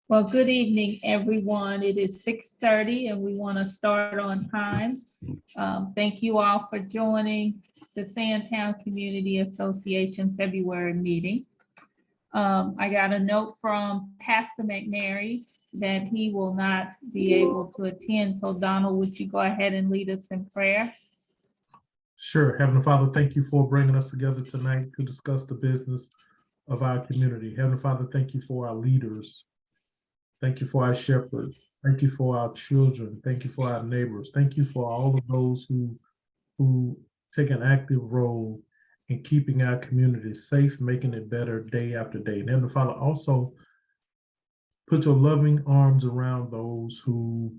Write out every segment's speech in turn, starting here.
Well, good evening, everyone. It is 6:30 and we want to start on time. Thank you all for joining the Sandtown Community Association February meeting. I got a note from Pastor McNary that he will not be able to attend. So Donald, would you go ahead and lead us in prayer? Sure. Heavenly Father, thank you for bringing us together tonight to discuss the business of our community. Heavenly Father, thank you for our leaders. Thank you for our shepherds. Thank you for our children. Thank you for our neighbors. Thank you for all of those who take an active role in keeping our community safe, making it better day after day. And Heavenly Father, also put your loving arms around those who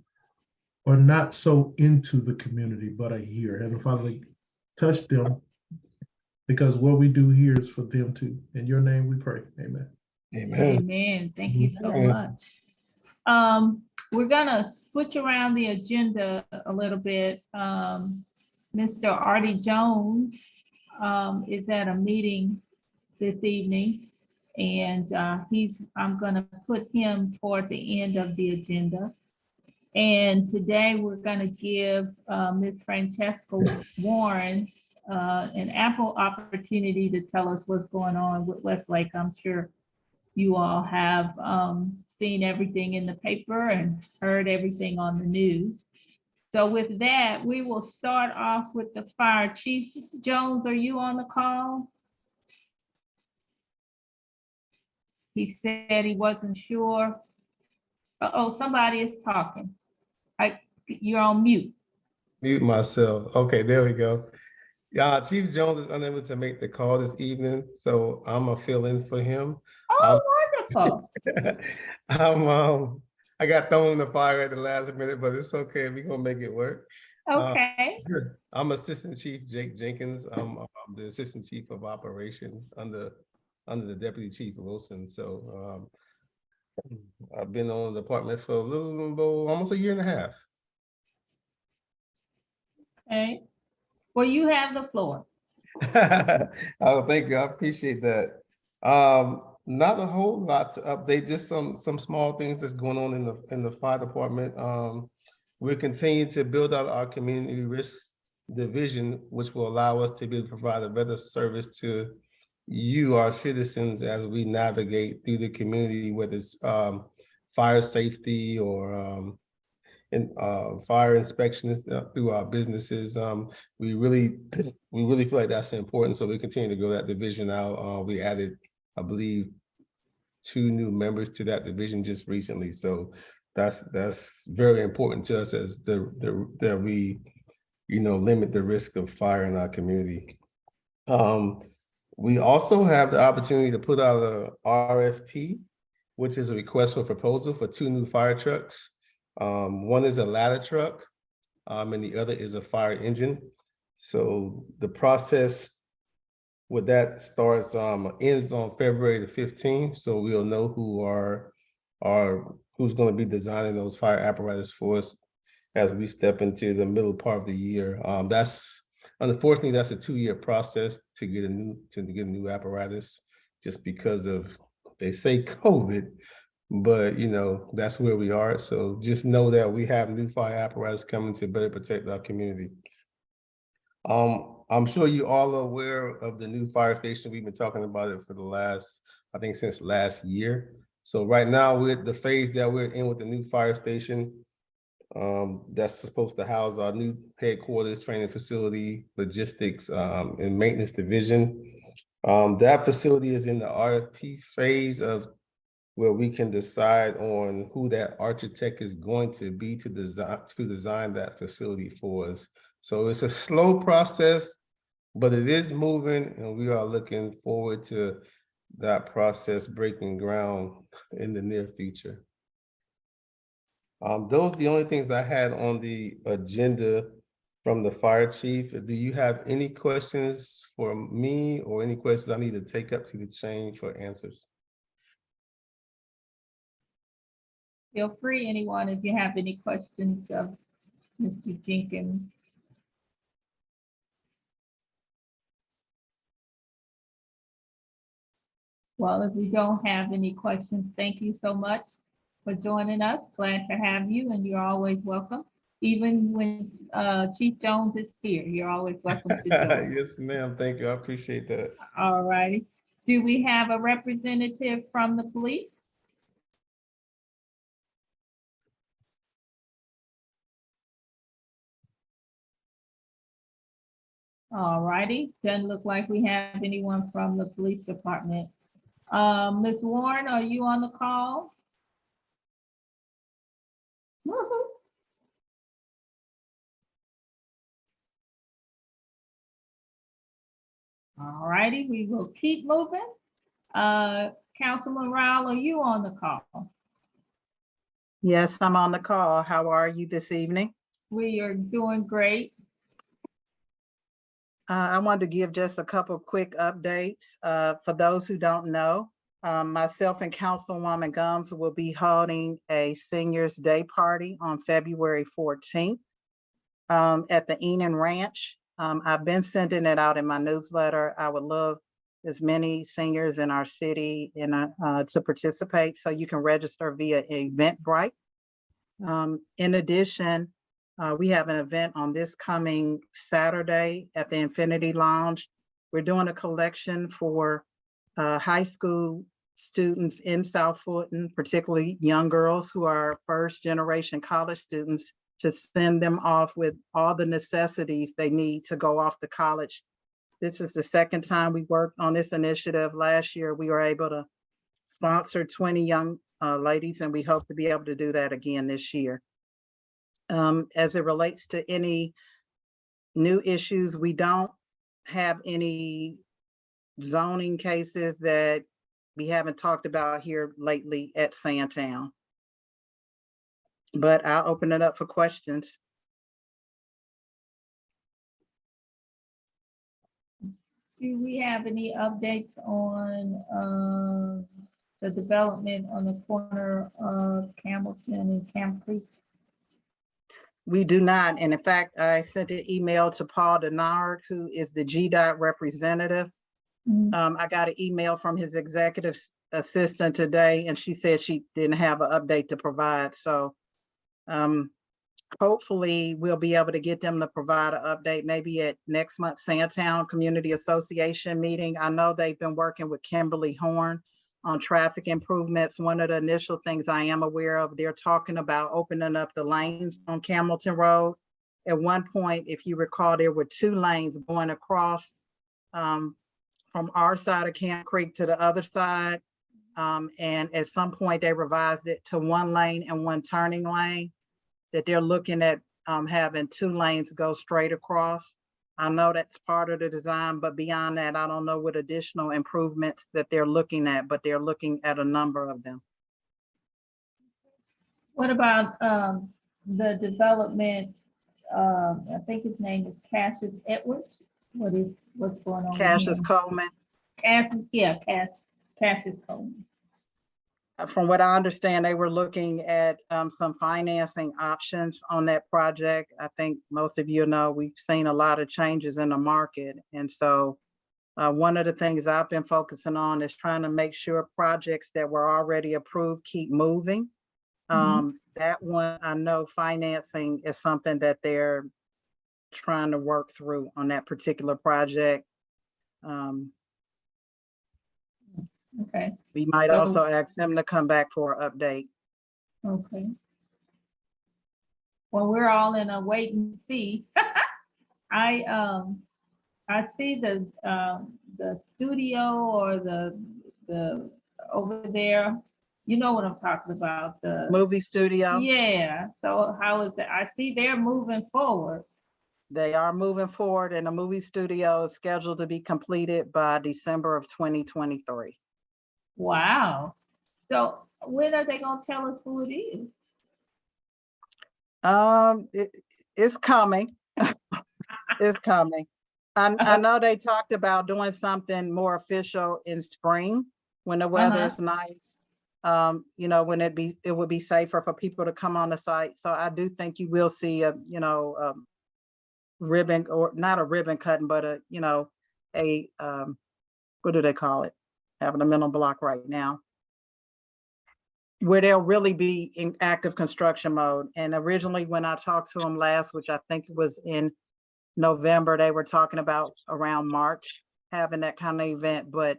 are not so into the community, but are here. Heavenly Father, touch them, because what we do here is for them too. In your name we pray. Amen. Amen. Amen. Thank you so much. We're gonna switch around the agenda a little bit. Mr. Artie Jones is at a meeting this evening, and I'm gonna put him toward the end of the agenda. And today we're gonna give Ms. Francesca Warren an ample opportunity to tell us what's going on with Westlake. I'm sure you all have seen everything in the paper and heard everything on the news. So with that, we will start off with the fire. Chief Jones, are you on the call? He said he wasn't sure. Uh-oh, somebody is talking. You're on mute. Mute myself. Okay, there we go. Chief Jones is unable to make the call this evening, so I'm gonna fill in for him. Oh, wonderful. I got thrown in the fire at the last minute, but it's okay. We're gonna make it work. Okay. I'm Assistant Chief Jake Jenkins. I'm the Assistant Chief of Operations under the Deputy Chief Wilson. So I've been on the department for almost a year and a half. Okay. Well, you have the floor. Oh, thank you. I appreciate that. Not a whole lot to update, just some small things that's going on in the fire department. We're continuing to build out our community risk division, which will allow us to be able to provide a better service to you, our citizens, as we navigate through the community, whether it's fire safety or fire inspections through our businesses. We really feel like that's important, so we continue to grow that division out. We added, I believe, 2 new members to that division just recently, so that's very important to us as that we limit the risk of fire in our community. We also have the opportunity to put out a RFP, which is a request for proposal for 2 new fire trucks. One is a ladder truck, and the other is a fire engine. So the process with that starts ends on February the 15th. So we'll know who's going to be designing those fire apparatus for us as we step into the middle part of the year. Unfortunately, that's a 2-year process to get a new apparatus, just because of, they say, COVID. But that's where we are. So just know that we have new fire apparatus coming to better protect our community. I'm sure you all are aware of the new fire station. We've been talking about it for the last, I think, since last year. So right now we're at the phase that we're in with the new fire station. That's supposed to house our new headquarters, training facility, logistics, and maintenance division. That facility is in the RFP phase of where we can decide on who that architect is going to be to design that facility for us. So it's a slow process, but it is moving, and we are looking forward to that process breaking ground in the near future. Those are the only things I had on the agenda from the fire chief. Do you have any questions for me, or any questions I need to take up to the chain for answers? Feel free, anyone, if you have any questions of Mr. Jenkins. Well, if we don't have any questions, thank you so much. for joining us. Glad to have you, and you're always welcome. Even when Chief Jones is here, you're always welcome to join. Yes, ma'am. Thank you. I appreciate that. All righty. Do we have a representative from the police? All righty. Doesn't look like we have anyone from the police department. Ms. Warren, are you on the call? Woo-hoo. All righty, we will keep moving. Councilman Rowell, are you on the call? Yes, I'm on the call. How are you this evening? We are doing great. I wanted to give just a couple quick updates. For those who don't know, myself and Councilwoman Gumbs will be holding a Seniors Day party on February 14th at the Enon Ranch. I've been sending it out in my newsletter. I would love as many seniors in our city to participate, so you can register via Eventbrite. In addition, we have an event on this coming Saturday at the Infinity Lounge. We're doing a collection for high school students in South Fulton, particularly young girls who are first generation college students, to send them off with all the necessities they need to go off to college. This is the second time we worked on this initiative. Last year, we were able to sponsor 20 young ladies, and we hope to be able to do that again this year. As it relates to any new issues, we don't have any zoning cases that we haven't talked about here lately at Sandtown. But I'll open it up for questions. Do we have any updates on the development on the corner of Campbellton and Camp Creek? We do not. And in fact, I sent an email to Paul Denard, who is the GDOT representative. I got an email from his executive assistant today, and she said she didn't have an update to provide. So hopefully we'll be able to get them to provide an update maybe at next month's Sandtown Community Association meeting. I know they've been working with Kimberly Horn on traffic improvements. One of the initial things I am aware of, they're talking about opening up the lanes on Campbellton Road. At one point, if you recall, there were 2 lanes going across from our side of Camp Creek to the other side. And at some point they revised it to 1 lane and 1 turning lane, that they're looking at having 2 lanes go straight across. I know that's part of the design, but beyond that, I don't know what additional improvements that they're looking at, but they're looking at a number of them. What about the development? I think his name is Cassius Edwards. What's going on? Cassius Coleman. Cassius Coleman. From what I understand, they were looking at some financing options on that project. I think most of you know, we've seen a lot of changes in the market. And so one of the things I've been focusing on is trying to make sure projects that were already approved keep moving. That one, I know financing is something that they're trying to work through on that particular project. Okay. We might also ask them to come back for an update. Okay. Well, we're all in a wait and see. I see the studio or the over there. You know what I'm talking about, the Movie studio. Yeah. So how is that? I see they're moving forward. They are moving forward, and the movie studio is scheduled to be completed by December of 2023. Wow. So when are they gonna tell us who it is? It's coming. It's coming. I know they talked about doing something more official in spring when the weather is nice. You know, when it would be safer for people to come on the site. So I do think you will see a ribbon, or not a ribbon cutting, but a what do they call it? Having a mental block right now. where they'll really be in active construction mode. And originally, when I talked to them last, which I think was in November, they were talking about around March, having that kind of event, but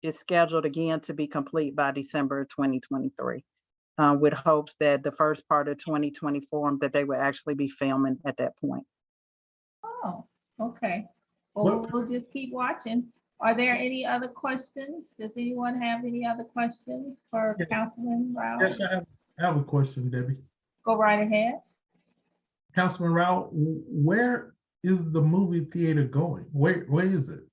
it's scheduled again to be complete by December 2023, with hopes that the first part of 2024, that they will actually be filming at that point. Oh, okay. Well, What- we'll just keep watching. Are there any other questions? Does anyone have any other questions for Yes. Councilman Rowell? Yes, I have a question, Debbie. Go right ahead. Councilman Rowell, where is the movie theater going? Where is it?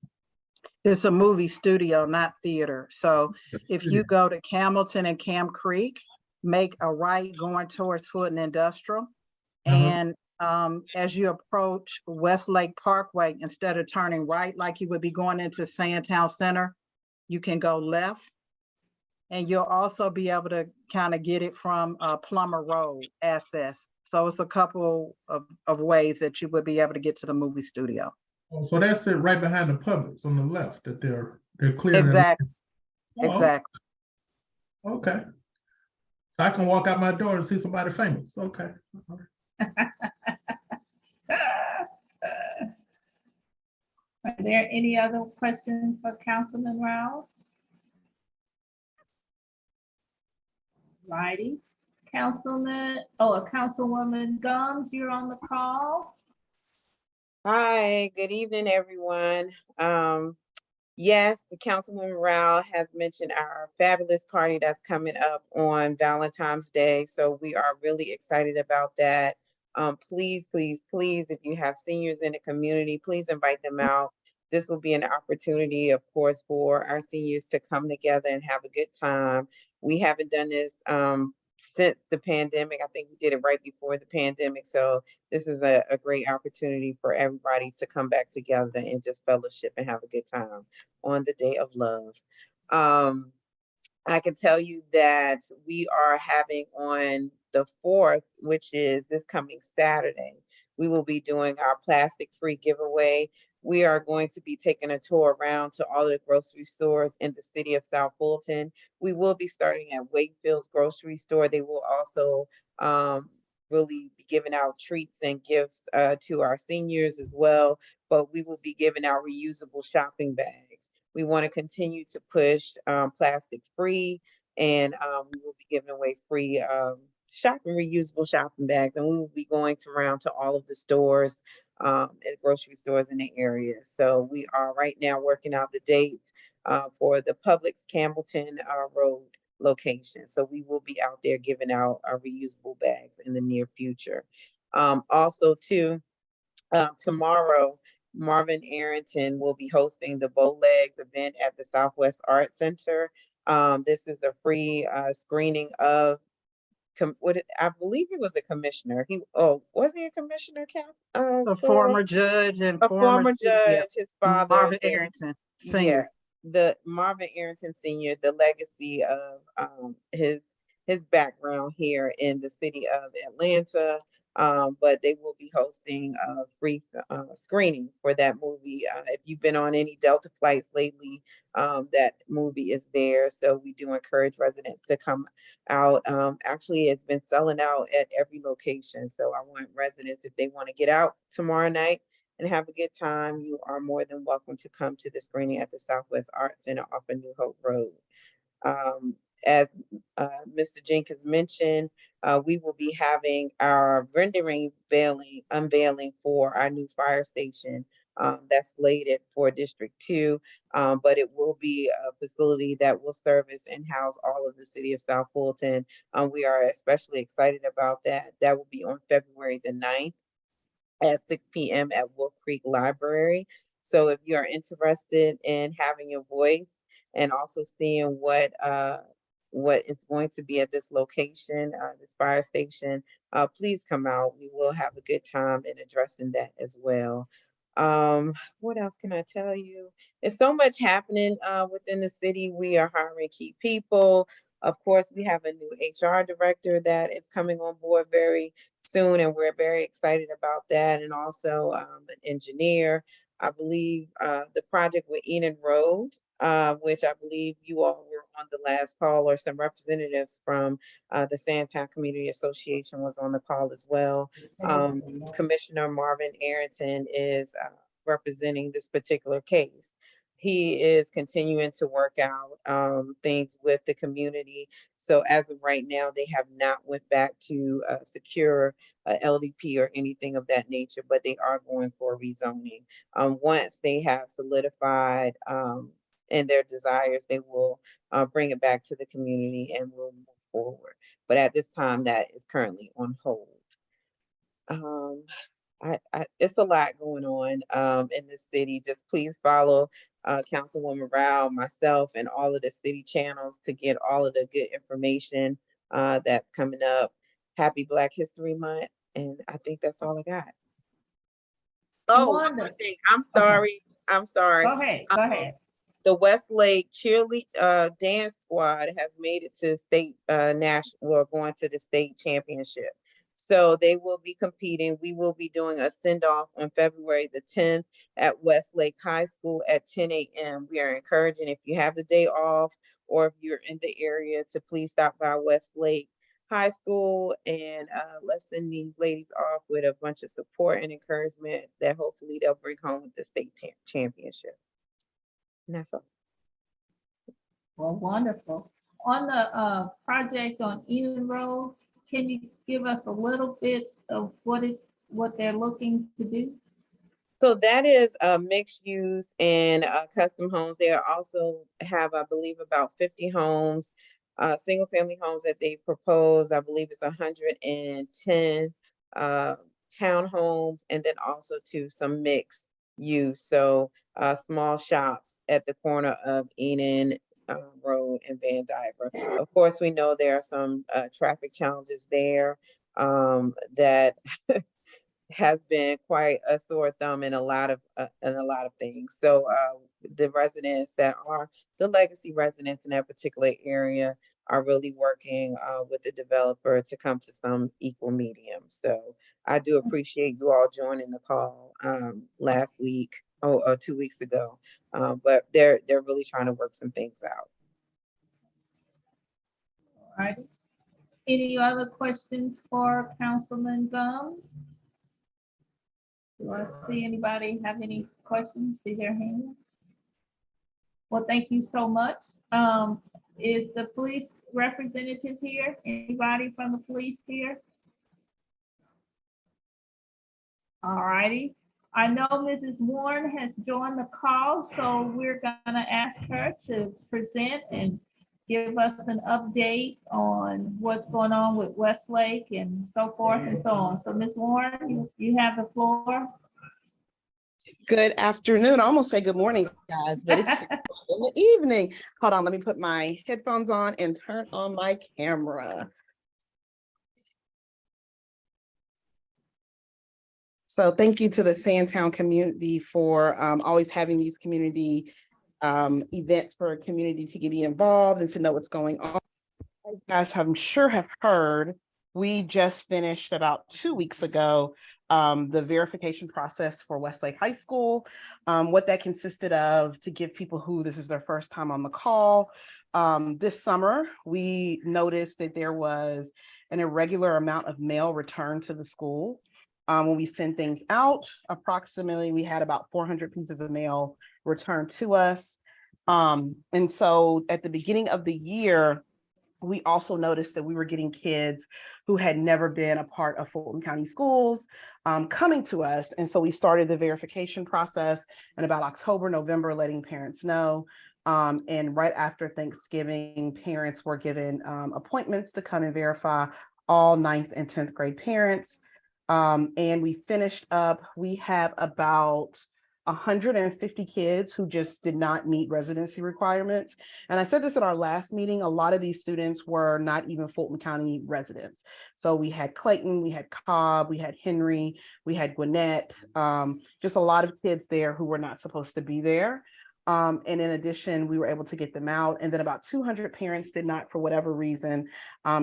It's a movie studio, not theater. So if you go to Hamilton and Camp Creek, make a right going towards Fulton Industrial. And as you approach Westlake Parkway, instead of turning right like you would be going into Sandtown Center, you can go left. And you'll also be able to kind of get it from Plummer Road access. So it's a couple of ways that you would be able to get to the movie studio. So that's it right behind the Publix on the left that they're clearing. Exactly. Oh, Exactly. okay. So I can walk out my door and see somebody famous. Okay. Are there any other questions for Councilman Rowell? Righty. Councilwoman Gumbs, you're on the call. Hi, good evening, everyone. Yes, the Councilwoman Rowell has mentioned our fabulous party that's coming up on Valentine's Day. So we are really excited about that. Please, please, please, if you have seniors in the community, please invite them out. This will be an opportunity, of course, for our seniors to come together and have a good time. We haven't done this since the pandemic. I think we did it right before the pandemic. So this is a great opportunity for everybody to come back together and just fellowship and have a good time on the Day of Love. I can tell you that we are having on the 4th, which is this coming Saturday, we will be doing our plastic-free giveaway. We are going to be taking a tour around to all of the grocery stores in the city of South Fulton. We will be starting at Wakefield's grocery store. They will also really be giving out treats and gifts to our seniors as well, but we will be giving out reusable shopping bags. We want to continue to push plastic free, and we will be giving away free reusable shopping bags, and we will be going around to all of the stores and grocery stores in the area. So we are right now working out the dates for the Publix Campbellton Road location. So we will be out there giving out our reusable bags in the near future. Also too, tomorrow, Marvin Arrington will be hosting the Bowlegs event at the Southwest Art Center. This is a free screening of I believe he was a commissioner. Was he a commissioner, Cap? A former judge and a former judge, his father, Marvin Arrington Sr. Yeah, the Marvin Arrington Sr., the legacy of his background here in the city of Atlanta. But they will be hosting a free screening for that movie. If you've been on any Delta flights lately, that movie is there. So we do encourage residents to come out. Actually, it's been selling out at every location. So I want residents, if they want to get out tomorrow night and have a good time, you are more than welcome to come to the screening at the Southwest Art Center off of New Hope Road. As Mr. Jenkins mentioned, we will be having our rendering unveiling for our new fire station that's slated for District 2, but it will be a facility that will service and house all of the city of South Fulton. We are especially excited about that. That will be on February the 9th at 6 p.m. at Wolf Creek Library. So if you are interested in having your voice and also seeing what is going to be at this location, this fire station, please come out. We will have a good time in addressing that as well. What else can I tell you? There's so much happening within the city. We are hiring key people. Of course, we have a new HR director that is coming on board very soon, and we're very excited about that. And also an engineer. I believe the project with Eden Road, which I believe you all were on the last call, or some representatives from the Sandtown Community Association was on the call as well. Commissioner Marvin Arrington is representing this particular case. He is continuing to work out things with the community. So as of right now, they have not went back to secure LDP or anything of that nature, but they are going for rezoning. Once they have solidified in their desires, they will bring it back to the community and we'll move forward. But at this time, that is currently on hold. It's a lot going on in the city. Just please follow Councilwoman Rowell, myself, and all of the city channels to get all of the good information that's coming up. Happy Black History Month, and I think that's all I got. Oh, one more thing. I'm sorry. I'm sorry. Go ahead. Go ahead. The Westlake cheerlead dance squad has made it to state national. We're going to the state championship. So they will be competing. We will be doing a send-off on February the 10th at Westlake High School at 10 a.m. We are encouraging, if you have the day off or if you're in the area, to please stop by Westlake High School and let's send these ladies off with a bunch of support and encouragement that hopefully they'll bring home with the state championship. And that's all. Well, wonderful. On the project on Eden Road, can you give us a little bit of what they're looking to do? So that is mixed use and custom homes. They also have, I believe, about 50 homes, single family homes that they propose. I believe it's 110 townhomes, and then also some mixed use. So small shops at the corner of Eden Road and Van Diver. Of course, we know there are some traffic challenges there that has been quite a sore thumb in a lot of things. So the residents that are the legacy residents in that particular area are really working with the developer to come to some equal medium. So I do appreciate you all joining the call last week. 2 weeks ago, but they're really trying to work some things out. All right. Any other questions for Councilman Gumbs? Do I see anybody have any questions? See their hand? Well, thank you so much. Is the police representative here? Anybody from the police here? All righty. I know Mrs. Warren has joined the call, so we're gonna ask her to present and give us an update on what's going on with Westlake and so forth and so on. So Ms. Warren, you have the floor. Good afternoon. I almost say good morning, guys, but it's in the evening. Hold on, let me put my headphones on and turn on my camera. So thank you to the Sandtown community for always having these community events for a community to get involved and to know what's going on. As you guys I'm sure have heard, we just finished about 2 weeks ago the verification process for Westlake High School. What that consisted of, to give people who this is their first time on the call, this summer we noticed that there was an irregular amount of mail returned to the school. When we send things out, approximately we had about 400 pieces of mail returned to us. And so at the beginning of the year, we also noticed that we were getting kids who had never been a part of Fulton County Schools coming to us. And so we started the verification process in about October, November, letting parents know. And right after Thanksgiving, parents were given appointments to come and verify all 9th and 10th grade parents. And we finished up, we have about 150 kids who just did not meet residency requirements. And I said this at our last meeting, a lot of these students were not even Fulton County residents. So we had Clayton, we had Cobb, we had Henry, we had Gwinnett, just a lot of kids there who were not supposed to be there. And in addition, we were able to get them out. And then about 200 parents did not, for whatever reason,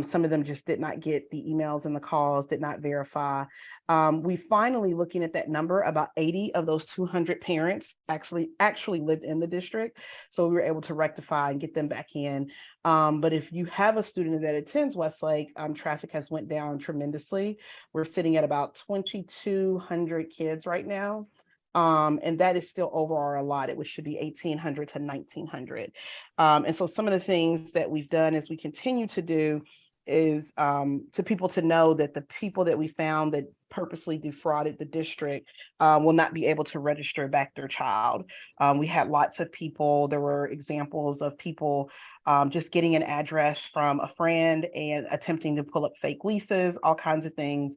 some of them just did not get the emails and the calls, did not verify. We finally, looking at that number, about 80 of those 200 parents actually lived in the district. So we were able to rectify and get them back in. But if you have a student that attends Westlake, traffic has went down tremendously. We're sitting at about 2,200 kids right now. And that is still over our allotted, which should be 1,800 to 1,900. And so some of the things that we've done as we continue to do is to people to know that the people that we found that purposely defrauded the district will not be able to register back their child. We had lots of people, there were examples of people just getting an address from a friend and attempting to pull up fake leases, all kinds of things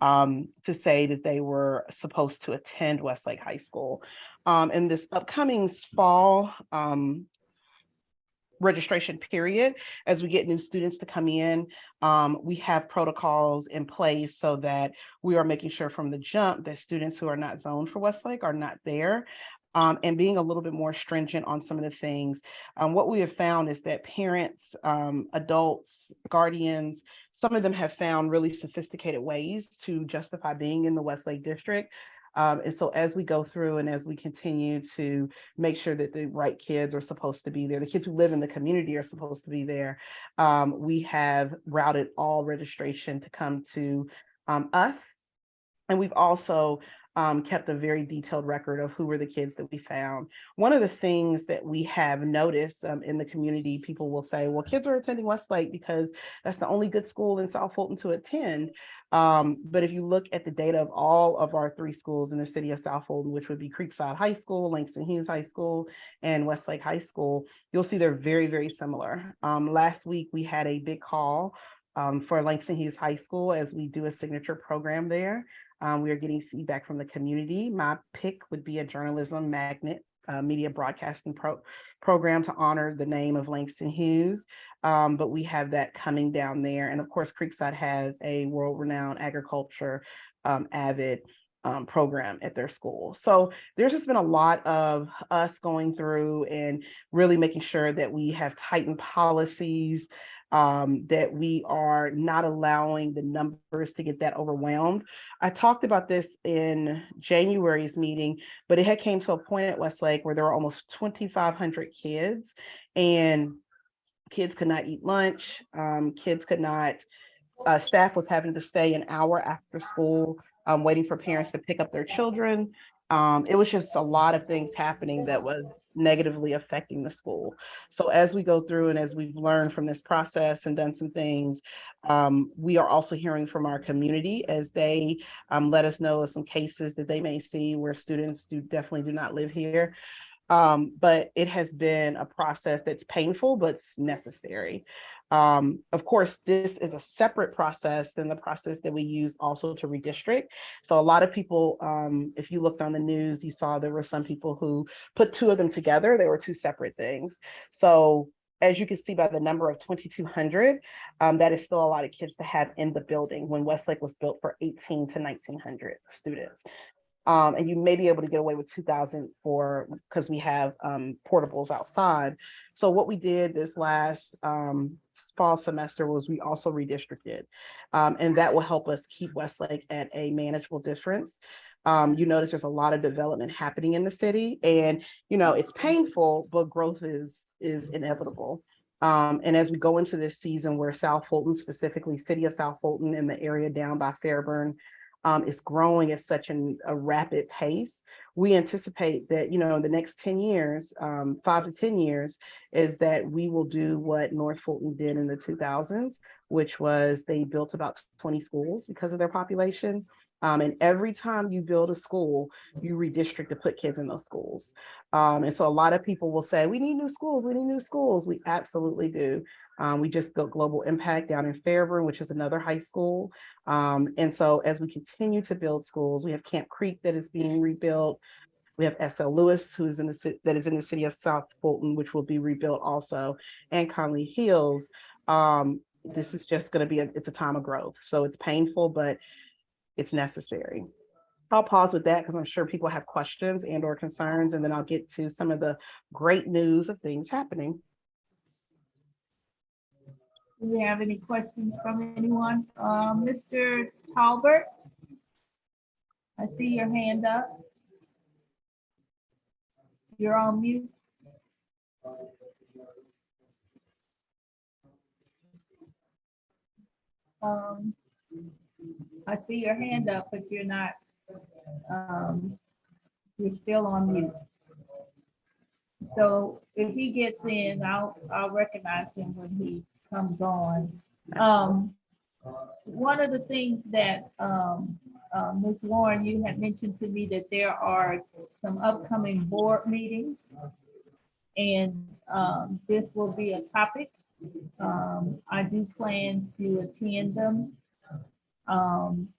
to say that they were supposed to attend Westlake High School. In this upcoming fall registration period, as we get new students to come in, we have protocols in place so that we are making sure from the jump that students who are not zoned for Westlake are not there. And being a little bit more stringent on some of the things. What we have found is that parents, adults, guardians, some of them have found really sophisticated ways to justify being in the Westlake district. And so as we go through and as we continue to make sure that the right kids are supposed to be there, the kids who live in the community are supposed to be there, we have routed all registration to come to us. And we've also kept a very detailed record of who were the kids that we found. One of the things that we have noticed in the community, people will say, well, kids are attending Westlake because that's the only good school in South Fulton to attend. But if you look at the data of all of our 3 schools in the city of South Fulton, which would be Creekside High School, Langston Hughes High School, and Westlake High School, you'll see they're very, very similar. Last week, we had a big call for Langston Hughes High School as we do a signature program there. We are getting feedback from the community. My pick would be a journalism magnet media broadcasting program to honor the name of Langston Hughes. But we have that coming down there. And of course, Creekside has a world-renowned agriculture avid program at their school. So there's just been a lot of us going through and really making sure that we have tightened policies, that we are not allowing the numbers to get that overwhelmed. I talked about this in January's meeting, but it had came to a point at Westlake where there were almost 2,500 kids and kids could not eat lunch. Kids could not, staff was having to stay an hour after school, waiting for parents to pick up their children. It was just a lot of things happening that was negatively affecting the school. So as we go through and as we've learned from this process and done some things, we are also hearing from our community as they let us know of some cases that they may see where students definitely do not live here. But it has been a process that's painful, but it's necessary. Of course, this is a separate process than the process that we use also to redistrict. So a lot of people, if you looked on the news, you saw there were some people who put 2 of them together. They were 2 separate things. So as you can see by the number of 2,200, that is still a lot of kids to have in the building when Westlake was built for 1,800 to 1,900 students. And you may be able to get away with 2,000 because we have portables outside. So what we did this last fall semester was we also redistricted, and that will help us keep Westlake at a manageable difference. You notice there's a lot of development happening in the city, and it's painful, but growth is inevitable. And as we go into this season where South Fulton, specifically city of South Fulton and the area down by Fairburn, is growing at such a rapid pace, we anticipate that, in the next 10 years, 5 to 10 years, is that we will do what North Fulton did in the 2000s, which was they built about 20 schools because of their population. And every time you build a school, you redistrict to put kids in those schools. And so a lot of people will say, we need new schools, we need new schools. We absolutely do. We just built Global Impact down in Fairburn, which is another high school. And so as we continue to build schools, we have Camp Creek that is being rebuilt. We have S.L. Lewis, that is in the city of South Fulton, which will be rebuilt also, and Conley Hills. This is just going to be it's a time of growth. So it's painful, but it's necessary. I'll pause with that because I'm sure people have questions and or concerns, and then I'll get to some of the great news of things happening. Do we have any questions from anyone? Mr. Talbert? I see your hand up. You're on mute. I see your hand up, but you're not, you're still on mute. So if he gets in, I'll recognize him when he comes on. One of the things that Ms. Warren, you had mentioned to me that there are some upcoming board meetings, and this will be a topic. I do plan to attend them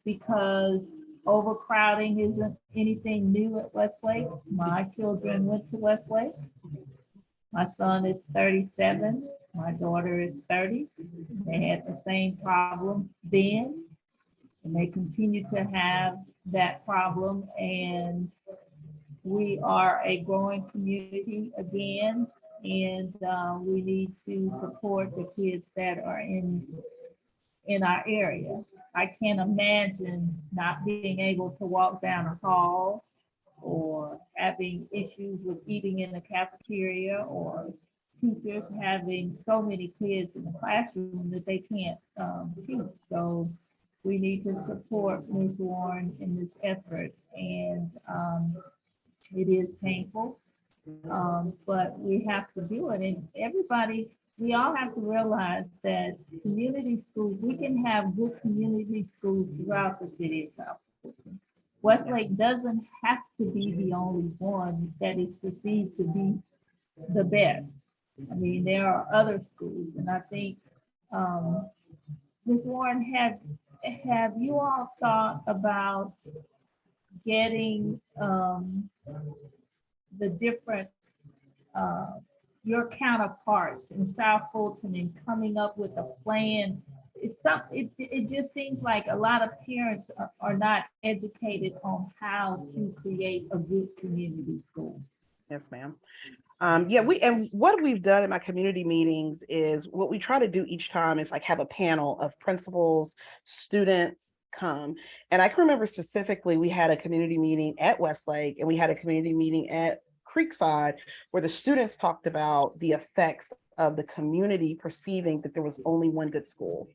because overcrowding isn't anything new at Westlake. My children went to Westlake. My son is 37. My daughter is 30. They had the same problem then, and they continue to have that problem. And we are a growing community again, and we need to support the kids that are in our area. I can't imagine not being able to walk down a hall or having issues with eating in the cafeteria, or teachers having so many kids in the classroom that they can't teach. So we need to support Ms. Warren in this effort, and it is painful, but we have to do it. And everybody, we all have to realize that community schools, we can have good community schools throughout the city of South Fulton. Westlake doesn't have to be the only one that is perceived to be the best. I mean, there are other schools, and I think, Ms. Warren, have you all thought about getting the different your counterparts in South Fulton and coming up with a plan? It just seems like a lot of parents are not educated on how to create a good community school. Yes, ma'am. And what we've done in my community meetings is what we try to do each time is like have a panel of principals, students come. And I can remember specifically, we had a community meeting at Westlake and we had a community meeting at Creekside where the students talked about the effects of the community perceiving that there was only one good school.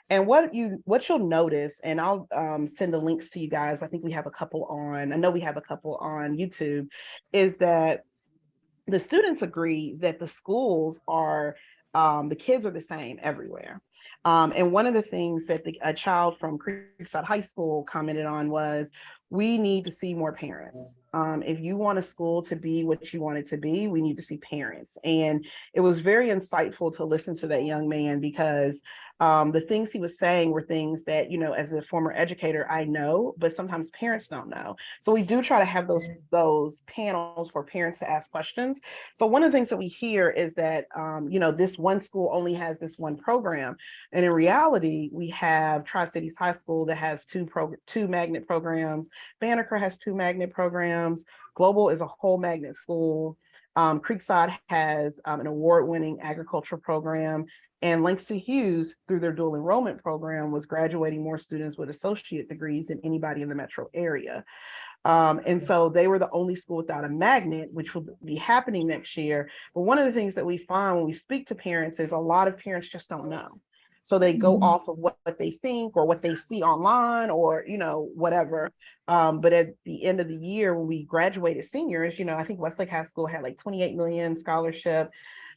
And what you'll notice, and I'll send the links to you guys, I think we have a couple on, I know we have a couple on YouTube, is that the students agree that the schools are, the kids are the same everywhere. And one of the things that a child from Creekside High School commented on was, we need to see more parents. If you want a school to be what you want it to be, we need to see parents. And it was very insightful to listen to that young man because the things he was saying were things that, you know, as a former educator, I know, but sometimes parents don't know. So we do try to have those panels for parents to ask questions. So one of the things that we hear is that, you know, this one school only has this one program. And in reality, we have Tri-Cities High School that has two magnet programs. Banneker has 2 magnet programs. Global is a whole magnet school. Creekside has an award-winning agriculture program. And Langston Hughes, through their dual enrollment program, was graduating more students with associate degrees than anybody in the metro area. And so they were the only school without a magnet, which will be happening next year. But one of the things that we find when we speak to parents is a lot of parents just don't know. So they go off of what they think or what they see online or, you know, whatever. But at the end of the year, when we graduated seniors, you know, I think Westlake High School had like 28 million scholarship.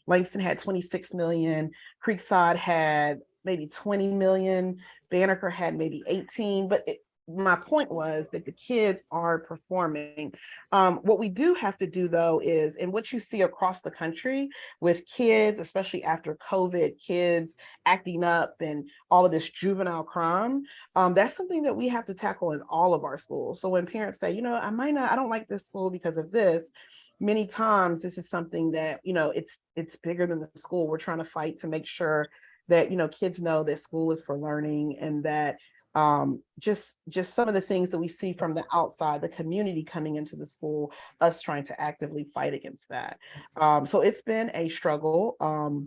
Langston had 26 million. Creekside had maybe 20 million. Banneker had maybe 18. But my point was that the kids are performing. What we do have to do, though, is, and what you see across the country with kids, especially after COVID, kids acting up and all of this juvenile crime, that's something that we have to tackle in all of our schools. So when parents say, you know, I don't like this school because of this, many times this is something that, you know, it's bigger than the school. We're trying to fight to make sure that, you know, kids know that school is for learning and that just some of the things that we see from the outside, the community coming into the school, us trying to actively fight against that. So it's been a struggle,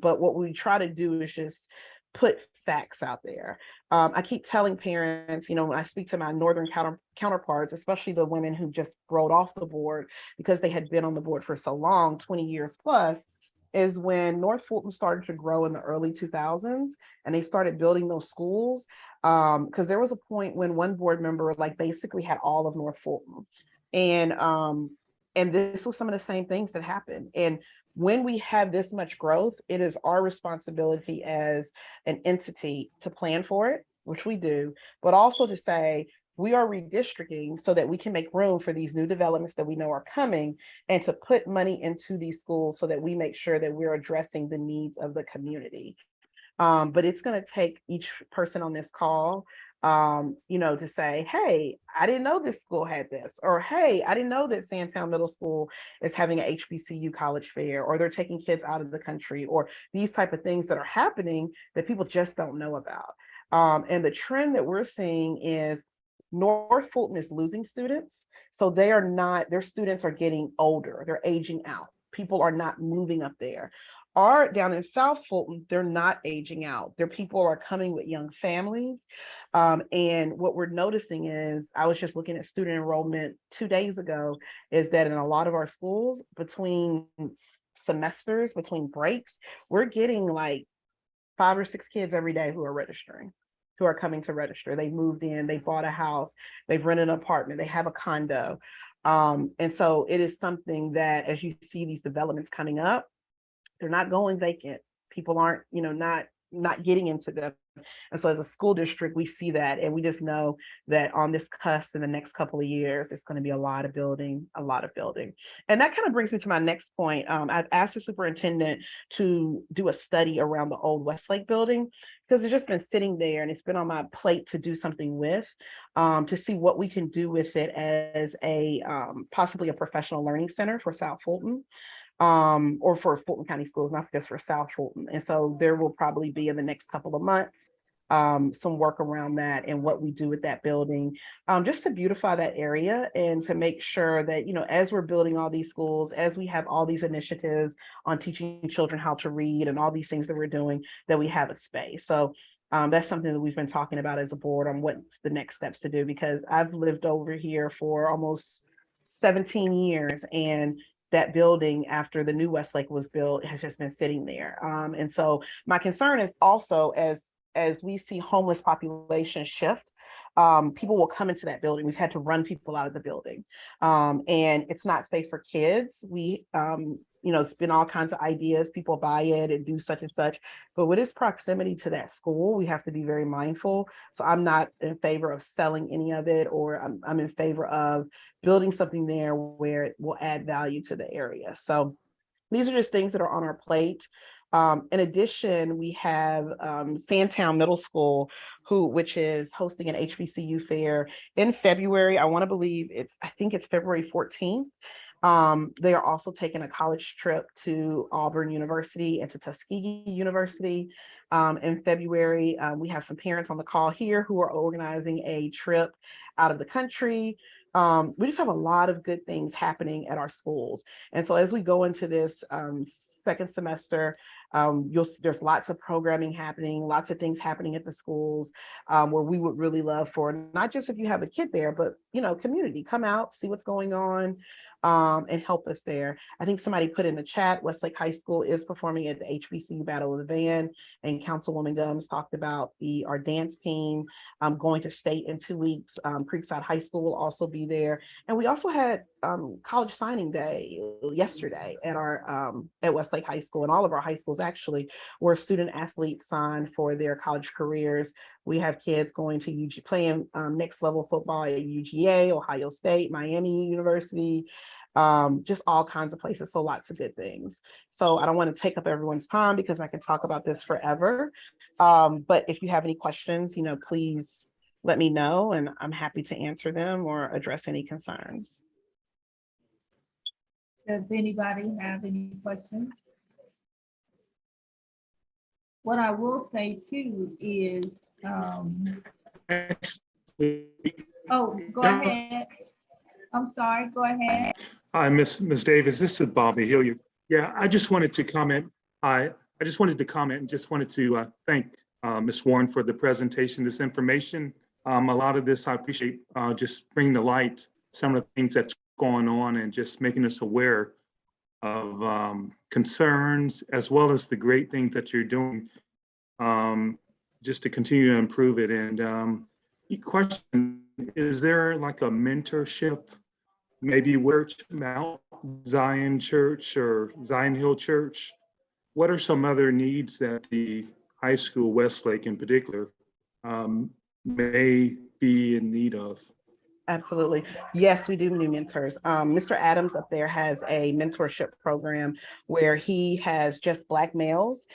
but what we try to do is just put facts out there. I keep telling parents, when I speak to my northern counterparts, especially the women who just rolled off the board because they had been on the board for so long, 20 years plus, is when North Fulton started to grow in the early 2000s and they started building those schools. Because there was a point when one board member basically had all of North Fulton. And this was some of the same things that happened. And when we have this much growth, it is our responsibility as an entity to plan for it, which we do, but also to say, we are redistricting so that we can make room for these new developments that we know are coming and to put money into these schools so that we make sure that we're addressing the needs of the community. But it's going to take each person on this call, to say, hey, I didn't know this school had this, or hey, I didn't know that Sandtown Middle School is having an HBCU college fair, or they're taking kids out of the country, or these type of things that are happening that people just don't know about. And the trend that we're seeing is North Fulton is losing students. So their students are getting older, they're aging out. People are not moving up there. Down in South Fulton, they're not aging out. Their people are coming with young families. And what we're noticing is, I was just looking at student enrollment 2 days ago, is that in a lot of our schools, between semesters, between breaks, we're getting 5 or 6 kids every day who are registering, who are coming to register. They moved in, they bought a house, they've rented an apartment, they have a condo. And so it is something that, as you see these developments coming up, they're not going vacant. People aren't, not getting into them. And so as a school district, we see that, and we just know that on this cusp in the next couple of years, it's going to be a lot of building. And that kind of brings me to my next point. I've asked the superintendent to do a study around the old Westlake building, because it's just been sitting there and it's been on my plate to do something with, to see what we can do with it as a possibly a professional learning center for South Fulton. Or for Fulton County Schools, not just for South Fulton. And so there will probably be in the next couple of months, some work around that and what we do with that building, just to beautify that area and to make sure that, as we're building all these schools, as we have all these initiatives on teaching children how to read and all these things that we're doing, that we have a space. So that's something that we've been talking about as a board on what's the next steps to do, because I've lived over here for almost 17 years, and that building, after the new Westlake was built, has just been sitting there. And so my concern is also, as we see homeless population shift, people will come into that building. We've had to run people out of the building, and it's not safe for kids. It's been all kinds of ideas. People buy it and do such and such, but with its proximity to that school, we have to be very mindful. So I'm not in favor of selling any of it, or I'm in favor of building something there where it will add value to the area. So these are just things that are on our plate. In addition, we have Sandtown Middle School, which is hosting an HBCU fair in February. I think it's February 14th. They are also taking a college trip to Auburn University and to Tuskegee University in February. We have some parents on the call here who are organizing a trip out of the country. We just have a lot of good things happening at our schools. And so as we go into this second semester, there's lots of programming happening, lots of things happening at the schools, where we would really love for, not just if you have a kid there, but community, come out, see what's going on, and help us there. I think somebody put in the chat, Westlake High School is performing at the HBCU Battle of the Band, and Councilwoman Gumbs talked about our dance team going to state in 2 weeks. Creekside High School will also be there. And we also had college signing day yesterday at Westlake High School, and all of our high schools actually, where student athletes signed for their college careers. We have kids going to playing next level football at UGA, Ohio State, Miami University, just all kinds of places. So lots of good things. So I don't want to take up everyone's time because I can talk about this forever. But if you have any questions, please let me know, and I'm happy to answer them or address any concerns. Does anybody have any questions? What I will say too is, actually, Oh, go ahead. I'm sorry, go ahead. hi, Ms. Davis, this is Bobby Hilliard. Yeah, I just wanted to comment. I just wanted to comment and just wanted to thank Ms. Warren for the presentation, this information. A lot of this I appreciate just bringing to light some of the things that's going on and just making us aware of concerns as well as the great things that you're doing just to continue to improve it. And question, is there like a mentorship, maybe where Mount Zion Church or Zion Hill Church? What are some other needs that the high school, Westlake in particular, may be in need of? Absolutely. Yes, we do need mentors. Mr. Adams up there has a mentorship program where he has just Black males.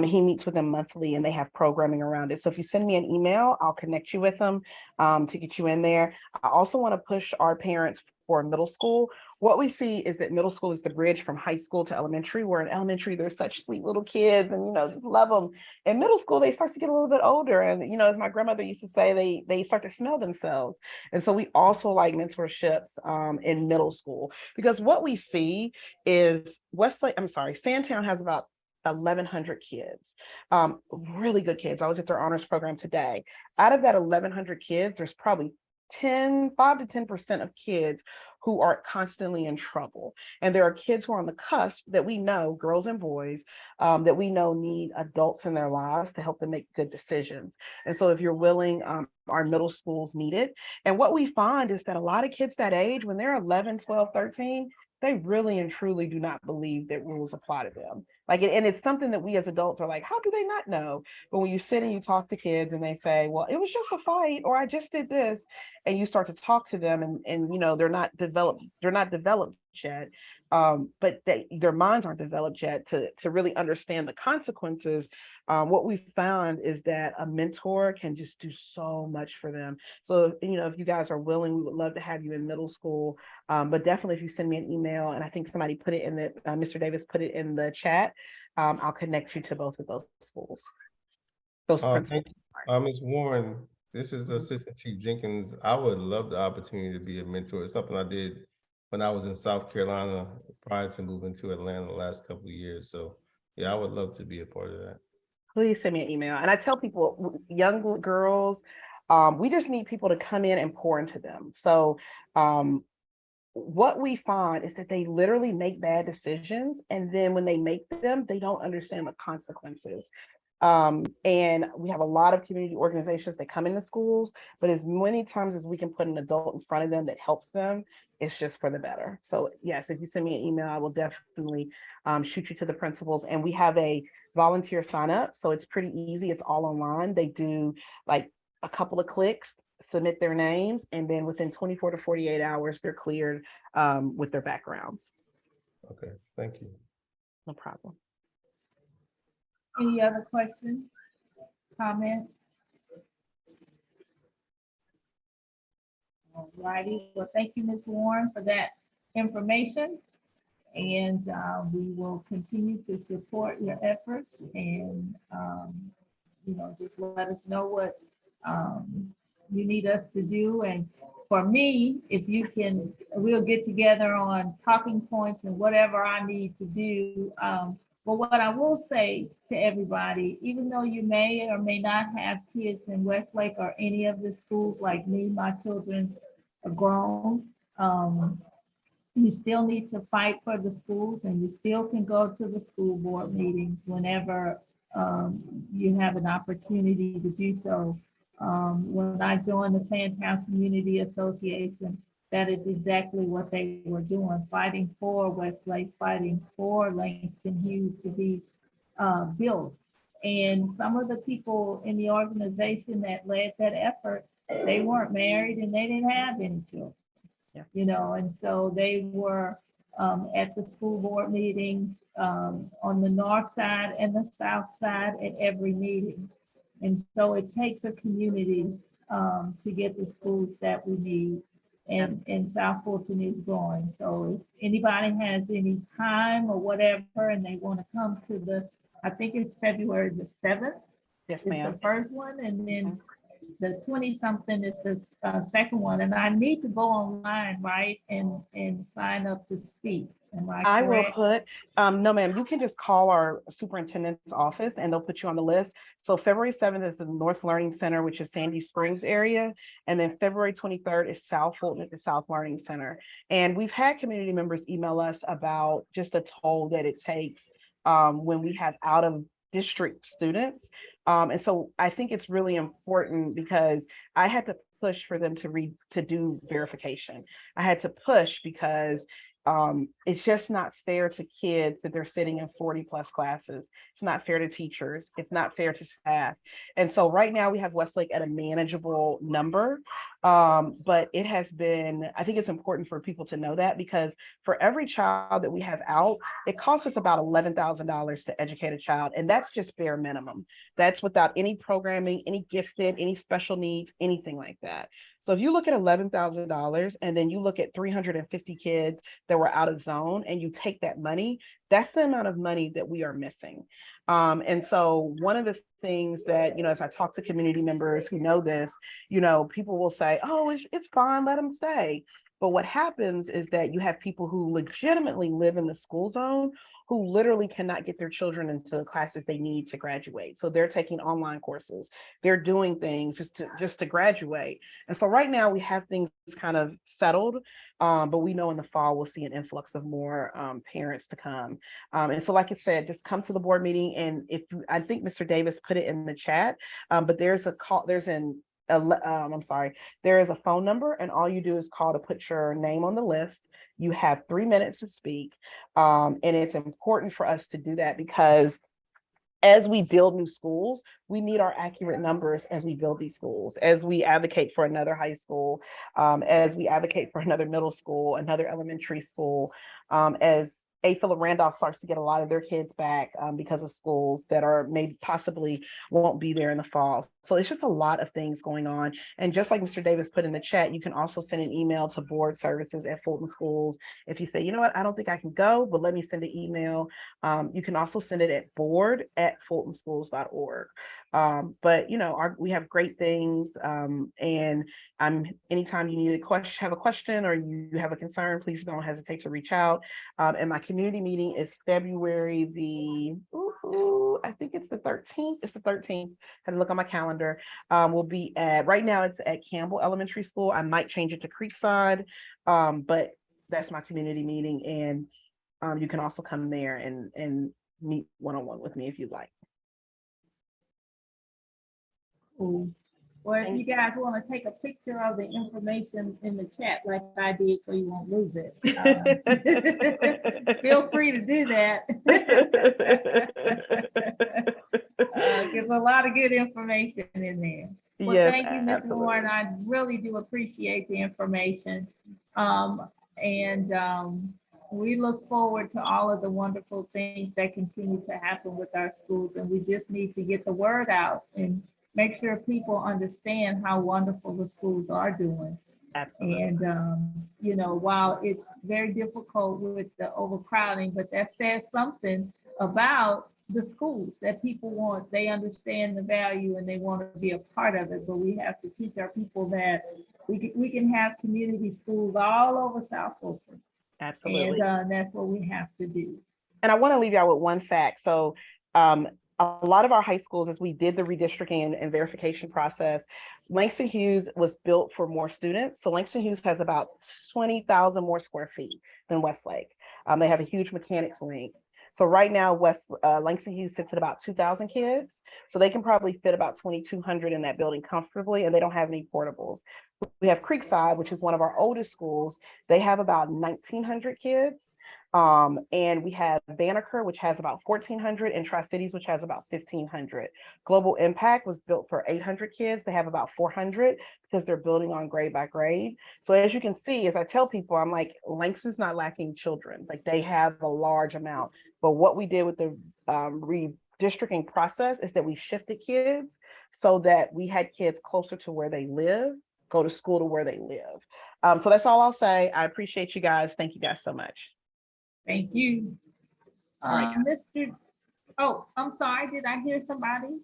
He meets with them monthly and they have programming around it. So if you send me an email, I'll connect you with them to get you in there. I also want to push our parents for middle school. What we see is that middle school is the bridge from high school to elementary, where in elementary, they're such sweet little kids and, you know, just love them. In middle school, they start to get a little bit older. And, you know, as my grandmother used to say, they start to smell themselves. And so we also like mentorships in middle school, because what we see is Sandtown has about 1,100 kids, really good kids. I was at their honors program today. Out of that 1,100 kids, there's probably 5 to 10% of kids who are constantly in trouble. And there are kids who are on the cusp that we know, girls and boys, that we know need adults in their lives to help them make good decisions. And so if you're willing, our middle schools need it. And what we find is that a lot of kids that age, when they're 11, 12, 13, they really and truly do not believe that rules apply to them. And it's something that we as adults are like, how do they not know? But when you sit and you talk to kids and they say, well, it was just a fight, or I just did this, and you start to talk to them and you know, they're not developed yet, but their minds aren't developed yet to really understand the consequences. What we found is that a mentor can just do so much for them. So, you know, if you guys are willing, we would love to have you in middle school. But definitely if you send me an email, and I think somebody put it in the, Mr. Davis put it in the chat, I'll connect you to both of those schools. Those principals. Thank you. Ms. Warren, this is Assistant Chief Jenkins. I would love the opportunity to be a mentor. It's something I did when I was in South Carolina prior to moving to Atlanta the last couple of years. So yeah, I would love to be a part of that. Please send me an email. And I tell people, young girls, we just need people to come in and pour into them. So what we find is that they literally make bad decisions. And then when they make them, they don't understand the consequences. And we have a lot of community organizations that come into schools, but as many times as we can put an adult in front of them that helps them, it's just for the better. So yes, if you send me an email, I will definitely shoot you to the principals. And we have a volunteer sign up. So it's pretty easy. It's all online. They do like a couple of clicks, submit their names, and then within 24 to 48 hours, they're cleared with their backgrounds. Okay, thank you. No problem. Any other questions, comments? All righty, well, thank you, Ms. Warren, for that information. And we will continue to support your efforts and, you know, just let us know what you need us to do. And for me, if you can, we'll get together on talking points and whatever I need to do. But what I will say to everybody, even though you may or may not have kids in Westlake or any of the schools like me, my children are grown. You still need to fight for the schools, and you still can go to the school board meetings whenever you have an opportunity to do so. When I joined the Sandtown Community Association, that is exactly what they were doing, fighting for Westlake, fighting for Langston Hughes to be built. And some of the people in the organization that led that effort, they weren't married and they didn't have any children. Yeah. You know, and so they were at the school board meetings on the north side and the south side at every meeting. And so it takes a community to get the schools that we need. And South Fulton is growing. So if anybody has any time or whatever, and they want to come to the, I think it's February the 7th. Yes, It's ma'am. the first one, and then the 20-something is the second one, and I need to go online, right, and sign up to speak. Am I will correct? put, no, ma'am, you can just call our superintendent's office and they'll put you on the list. So February 7th is the North Learning Center, which is Sandy Springs area. And then February 23rd is South Fulton at the South Learning Center. And we've had community members email us about just a toll that it takes when we have out of district students. And so I think it's really important because I had to push for them to do verification. I had to push because it's just not fair to kids that they're sitting in 40+ classes. It's not fair to teachers. It's not fair to staff. And so right now we have Westlake at a manageable number. But it has been, I think it's important for people to know that because for every child that we have out, it costs us about $11,000 to educate a child. And that's just bare minimum. That's without any programming, any gifted, any special needs, anything like that. So if you look at $11,000 and then you look at 350 kids that were out of zone and you take that money, that's the amount of money that we are missing. And so one of the things that, as I talk to community members who know this, people will say, oh, it's fine, let them stay. But what happens is that you have people who legitimately live in the school zone who literally cannot get their children into the classes they need to graduate. So they're taking online courses, they're doing things just to graduate. And so right now we have things kind of settled, but we know in the fall we'll see an influx of more parents to come. And so like I said, just come to the board meeting. And I think Mr. Davis put it in the chat, but there's a call, there is a phone number, and all you do is call to put your name on the list. You have 3 minutes to speak. And it's important for us to do that because as we build new schools, we need our accurate numbers as we build these schools, as we advocate for another high school, as we advocate for another middle school, another elementary school, as A. Philip Randolph starts to get a lot of their kids back because of schools that are maybe possibly won't be there in the fall. So it's just a lot of things going on. And just like Mr. Davis put in the chat, you can also send an email to board services at Fulton Schools. If you say, you know what, I don't think I can go, but let me send an email. You can also send it at board@fultonschools.org. But we have great things, and anytime you need have a question or you have a concern, please don't hesitate to reach out. And my community meeting is February I think it's the 13th. It's the 13th. I had to look on my calendar. We'll be right now it's at Campbell Elementary School. I might change it to Creekside, but that's my community meeting, and you can also come there and meet one-on-one with me if you'd like. Cool. Or if you guys want to take a picture of the information in the chat like I did so you won't lose it, feel free to do that. There's a lot of good information in there. Well, Yes, thank you, Ms. absolutely. Warren. I really do appreciate the information. We look forward to all of the wonderful things that continue to happen with our schools. And we just need to get the word out and make sure people understand how wonderful the schools are doing. Absolutely. And, while it's very difficult with the overcrowding, but that says something about the schools that people they understand the value and they want to be a part of it. But we have to teach our people that we can have community schools all over South Fulton. Absolutely. And that's what we have to do. And I want to leave y'all with one fact. So a lot of our high schools, as we did the redistricting and verification process, Langston Hughes was built for more students. So Langston Hughes has about 20,000 more square feet than Westlake. They have a huge mechanics wing. So right now, Langston Hughes sits at about 2,000 kids. So they can probably fit about 2,200 in that building comfortably, and they don't have any portables. We have Creekside, which is one of our oldest schools. They have about 1,900 kids. And we have Banneker, which has about 1,400, and Tri-Cities, which has about 1,500. Global Impact was built for 800 kids. They have about 400 because they're building on grade by grade. So as you can see, as I tell people, I'm like, Langston's not lacking children. Like they have a large amount. But what we did with the redistricting process is that we shifted kids so that we had kids closer to where they live, go to school to where they live. So that's all I'll say. I appreciate you guys. Thank you guys so much. Thank you. I'm sorry, did I hear somebody?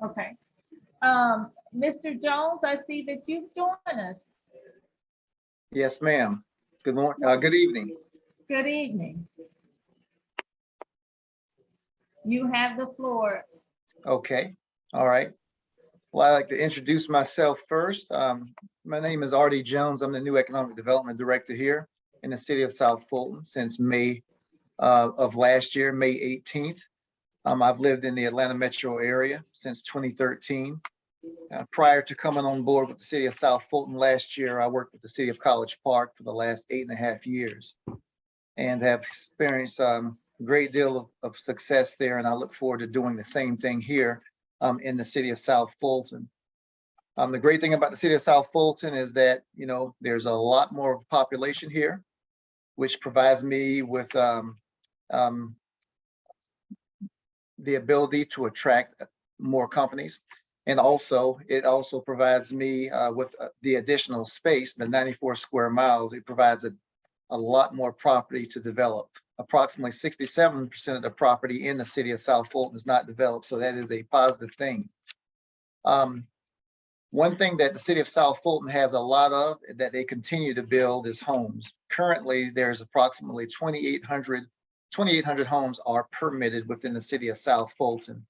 Okay. Mr. Jones, I see that you've joined us. Yes, ma'am. Good morning, good evening. Good evening. You have the floor. Okay, all right. Well, I'd like to introduce myself first. My name is Artie Jones. I'm the new Economic Development Director here in the city of South Fulton since May of last year, May 18th. I've lived in the Atlanta metro area since 2013. Prior to coming on board with the city of South Fulton last year, I worked with the city of College Park for the last 8.5 years and have experienced a great deal of success there. And I look forward to doing the same thing here in the city of South Fulton. The great thing about the city of South Fulton is that, you know, there's a lot more of a population here, which provides me with the ability to attract more companies. And also, it also provides me with the additional space, the 94 square miles. It provides a lot more property to develop. Approximately 67% of the property in the city of South Fulton is not developed, so that is a positive thing. One thing that the city of South Fulton has a lot of that they continue to build is homes. Currently, there's approximately 2,800 homes are permitted within the city of South Fulton.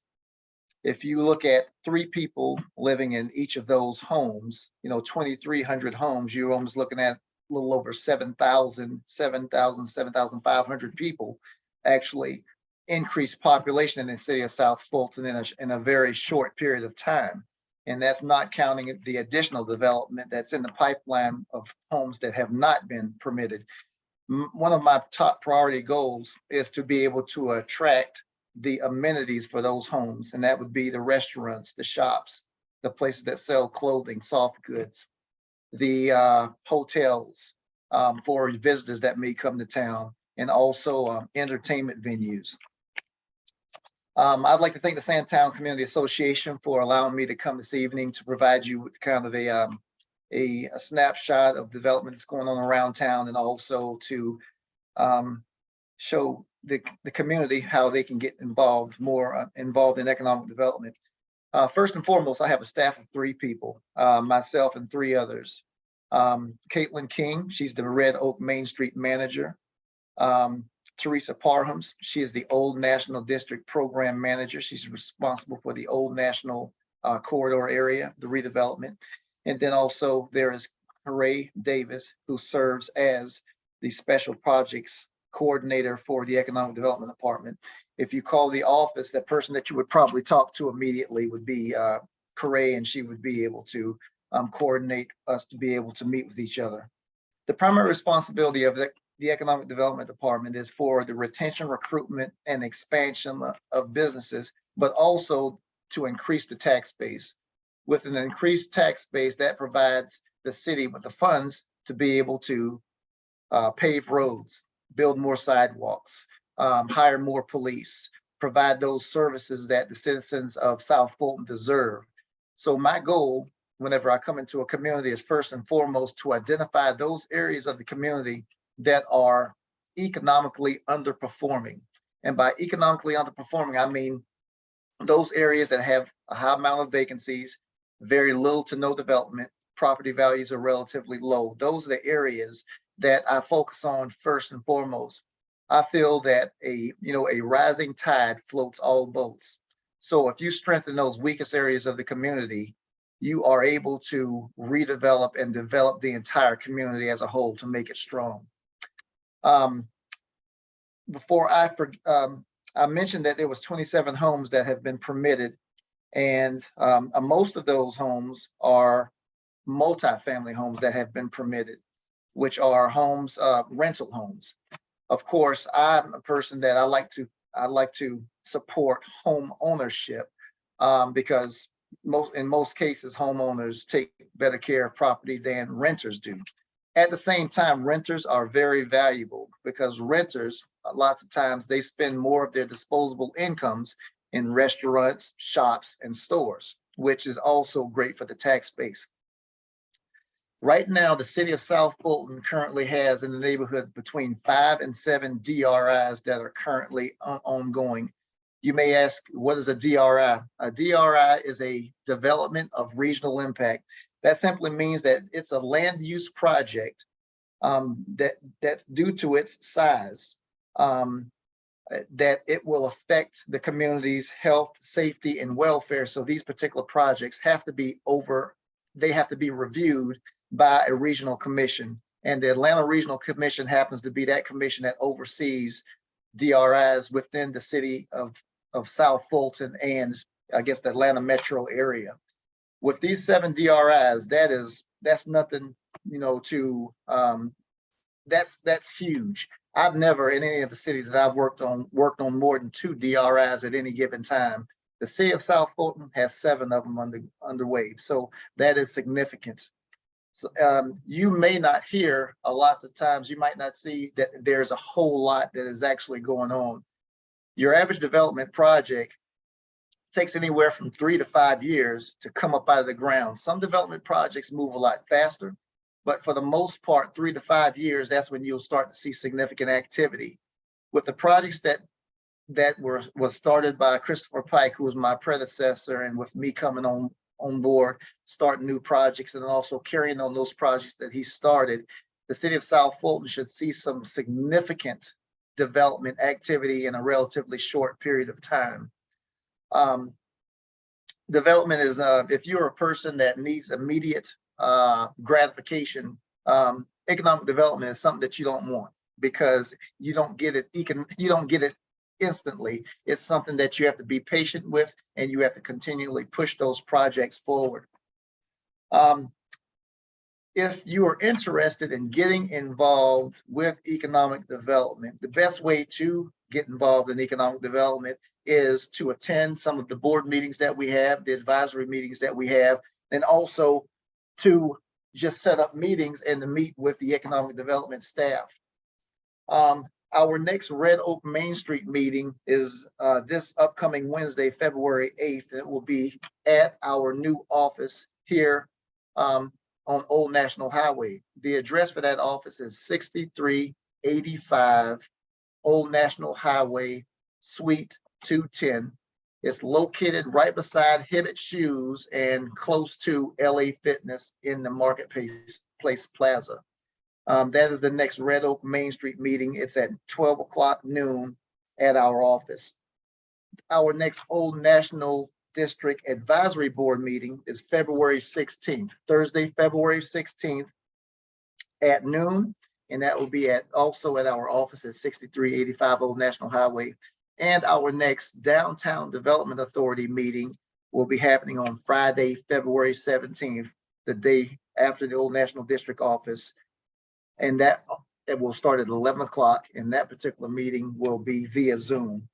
If you look at 3 people living in each of those homes, you know, 2,300 homes, you're almost looking at a little over 7,500 people actually increased population in the city of South Fulton in a very short period of time. And that's not counting the additional development that's in the pipeline of homes that have not been permitted. One of my top priority goals is to be able to attract the amenities for those homes. And that would be the restaurants, the shops, the places that sell clothing, soft goods, the hotels for visitors that may come to town, and also entertainment venues. I'd like to thank the Sandtown Community Association for allowing me to come this evening to provide you with kind of a snapshot of development that's going on around town, and also to show the community how they can get involved, more involved in economic development. First and foremost, I have a staff of 3 people, myself and 3 others. Caitlin King, she's the Red Oak Main Street manager. Teresa Parhams, she is the Old National District Program Manager. She's responsible for the Old National Corridor area, the redevelopment. And then also there is Hooray Davis, who serves as the Special Projects Coordinator for the Economic Development Department. If you call the office, the person that you would probably talk to immediately would be Hooray, and she would be able to coordinate us to be able to meet with each other. The primary responsibility of the Economic Development Department is for the retention, recruitment, and expansion of businesses, but also to increase the tax base. With an increased tax base, that provides the city with the funds to be able to pave roads, build more sidewalks, hire more police, provide those services that the citizens of South Fulton deserve. So my goal, whenever I come into a community, is first and foremost to identify those areas of the community that are economically underperforming. And by economically underperforming, I mean those areas that have a high amount of vacancies, very little to no development, property values are relatively low. Those are the areas that I focus on first and foremost. I feel that a rising tide floats all boats. So if you strengthen those weakest areas of the community, you are able to redevelop and develop the entire community as a whole to make it strong. Before I mentioned that there was 27 homes that have been permitted, and most of those homes are multifamily homes that have been permitted, which are homes, rental homes. Of course, I'm a person that I like to support home ownership because in most cases, homeowners take better care of property than renters do. At the same time, renters are very valuable because renters, lots of times, they spend more of their disposable incomes in restaurants, shops, and stores, which is also great for the tax base. Right now, the city of South Fulton currently has in the neighborhood between 5 and 7 DRIs that are currently ongoing. You may ask, what is a DRI? A DRI is a development of regional impact. That simply means that it's a land use project that's due to its size, that it will affect the community's health, safety, and welfare. So these particular projects have to be reviewed by a regional commission. And the Atlanta Regional Commission happens to be that commission that oversees DRIs within the city of South Fulton and I guess the Atlanta metro area. With these 7 DRIs, that's nothing, that's huge. I've never in any of the cities that I've worked on more than 2 DRIs at any given time. The city of South Fulton has 7 of them underway. So that is significant. So, you may not hear lots of times, you might not see that there's a whole lot that is actually going on. Your average development project takes anywhere from 3 to 5 years to come up out of the ground. Some development projects move a lot faster, but for the most part, 3 to 5 years, that's when you'll start to see significant activity. With the projects that was started by Christopher Pike, who was my predecessor, and with me coming on board, starting new projects and also carrying on those projects that he started, the city of South Fulton should see some significant development activity in a relatively short period of time. Development is, if you're a person that needs immediate gratification, economic development is something that you don't want because you don't get it instantly. It's something that you have to be patient with, and you have to continually push those projects forward. If you are interested in getting involved with economic development, the best way to get involved in economic development is to attend some of the board meetings that we have, the advisory meetings that we have, and also to just set up meetings and to meet with the economic development staff. Our next Red Oak Main Street meeting is this upcoming Wednesday, February 8th. It will be at our new office here on Old National Highway. The address for that office is 6385 Old National Highway, Suite 210. It's located right beside Hibbett Shoes and close to LA Fitness in the Marketplace Plaza. That is the next Red Oak Main Street meeting. It's at 12 o'clock noon at our office. Our next Old National District Advisory Board meeting is February 16th, Thursday, February 16th at noon. And that will be also at our office at 6385 Old National Highway. And our next Downtown Development Authority meeting will be happening on Friday, February 17th, the day after the Old National District office. And it will start at 11 o'clock. And that particular meeting will be via Zoom.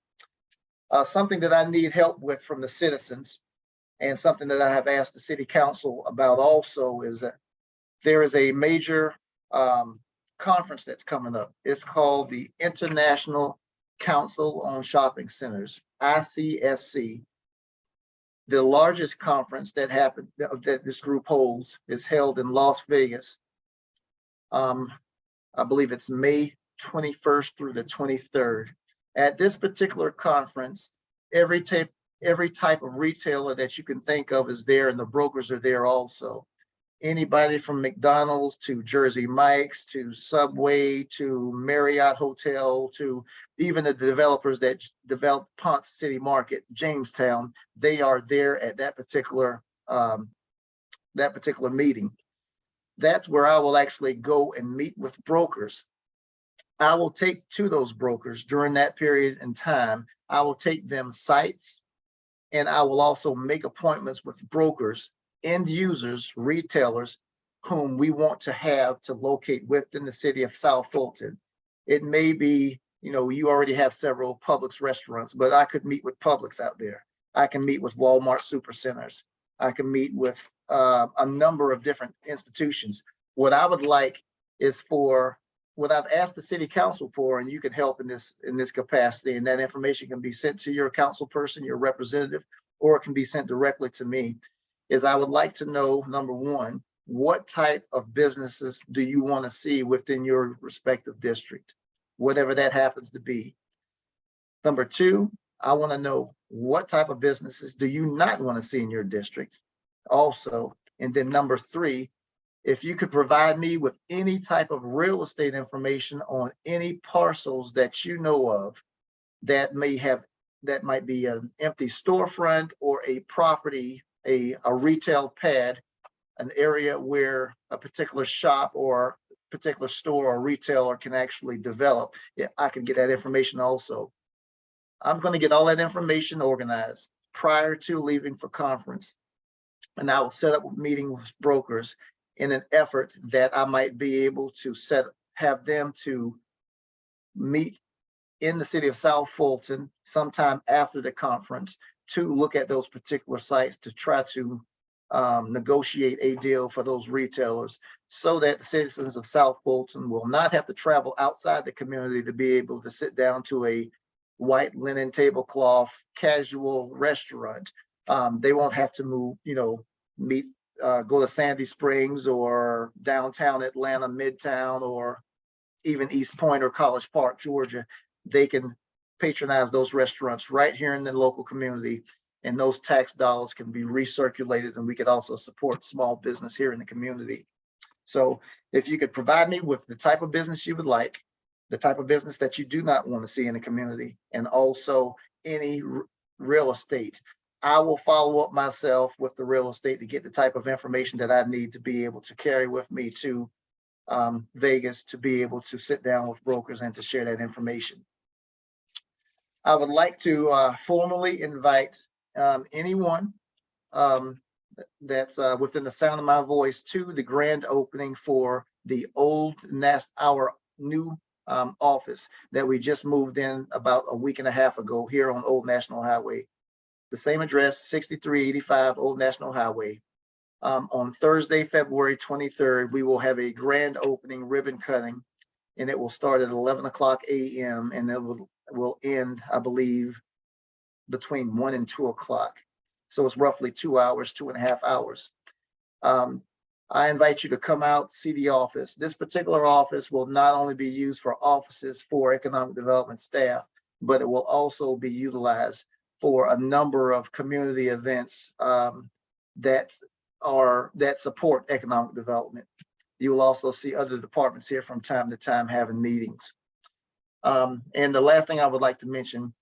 Something that I need help with from the citizens, and something that I have asked the city council about also, is that there is a major conference that's coming up. It's called the International Council on Shopping Centers, ICSC. The largest conference that this group holds is held in Las Vegas. I believe it's May 21st through the 23rd. At this particular conference, every type of retailer that you can think of is there, and the brokers are there also. Anybody from McDonald's to Jersey Mike's to Subway to Marriott Hotel to even the developers that developed Ponce City Market, Jamestown, they are there at that particular meeting. That's where I will actually go and meet with brokers. I will take to those brokers during that period in time. I will take them sites, and I will also make appointments with brokers, end users, retailers, whom we want to have to locate within the city of South Fulton. It may be, you already have several Publix restaurants, but I could meet with Publix out there. I can meet with Walmart Supercenters. I can meet with a number of different institutions. What I would like is what I've asked the city council for, and you can help in this capacity, and that information can be sent to your council person, your representative, or it can be sent directly to me, is I would like to know, number one, what type of businesses do you want to see within your respective district, whatever that happens to be. Number two, I want to know what type of businesses do you not want to see in your district also. And then number 3, if you could provide me with any type of real estate information on any parcels that you know of that might be an empty storefront or a property, a retail pad, an area where a particular shop or particular store or retailer can actually develop. Yeah, I can get that information also. I'm going to get all that information organized prior to leaving for conference. And I will set up a meeting with brokers in an effort that I might be able to have them to meet in the city of South Fulton sometime after the conference to look at those particular sites to try to negotiate a deal for those retailers so that the citizens of South Fulton will not have to travel outside the community to be able to sit down to a white linen tablecloth casual restaurant. They won't have to move, go to Sandy Springs or downtown Atlanta, Midtown, or even East Point or College Park, Georgia. They can patronize those restaurants right here in the local community, and those tax dollars can be recirculated, and we could also support small business here in the community. So if you could provide me with the type of business you would like, the type of business that you do not want to see in the community, and also any real estate, I will follow up myself with the real estate to get the type of information that I need to be able to carry with me to Vegas to be able to sit down with brokers and to share that information. I would like to formally invite anyone that's within the sound of my voice to the grand opening for the our new office that we just moved in about a week and a half ago here on Old National Highway. The same address, 6385 Old National Highway. On Thursday, February 23rd, we will have a grand opening ribbon cutting, and it will start at 11 o'clock a.m. and it will end, I believe, between 1 and 2 o'clock. So it's roughly 2 hours, 2.5 hours. I invite you to come out, see the office. This particular office will not only be used for offices for economic development staff, but it will also be utilized for a number of community events that support economic development. You will also see other departments here from time to time having meetings. And the last thing I would like to mention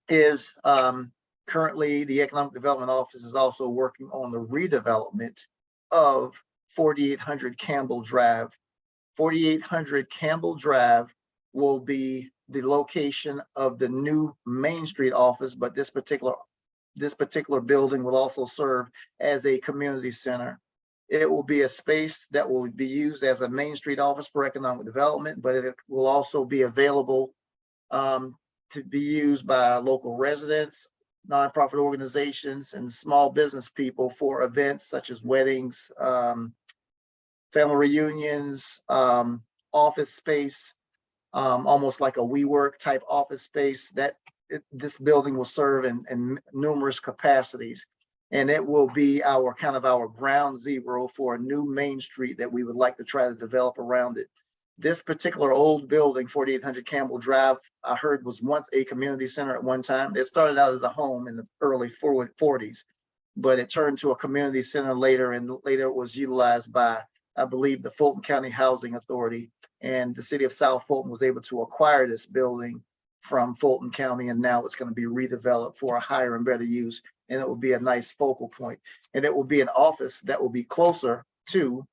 is currently the Economic Development Office is also working on the redevelopment of 4800 Campbell Drive. 4800 Campbell Drive will be the location of the new Main Street office, but this particular building will also serve as a community center. It will be a space that will be used as a Main Street office for economic development, but it will also be available to be used by local residents, nonprofit organizations, and small business people for events such as weddings, family reunions, office space, almost like a WeWork type office space. This building will serve in numerous capacities, and it will be our ground zero for a new Main Street that we would like to try to develop around it. This particular old building, 4800 Campbell Drive, I heard was once a community center at one time. It started out as a home in the early 40s, but it turned to a community center later, and later it was utilized by, I believe, the Fulton County Housing Authority, and the city of South Fulton was able to acquire this building from Fulton County, and now it's going to be redeveloped for a higher and better use, and it will be a nice focal point. And it will be an office that will be closer to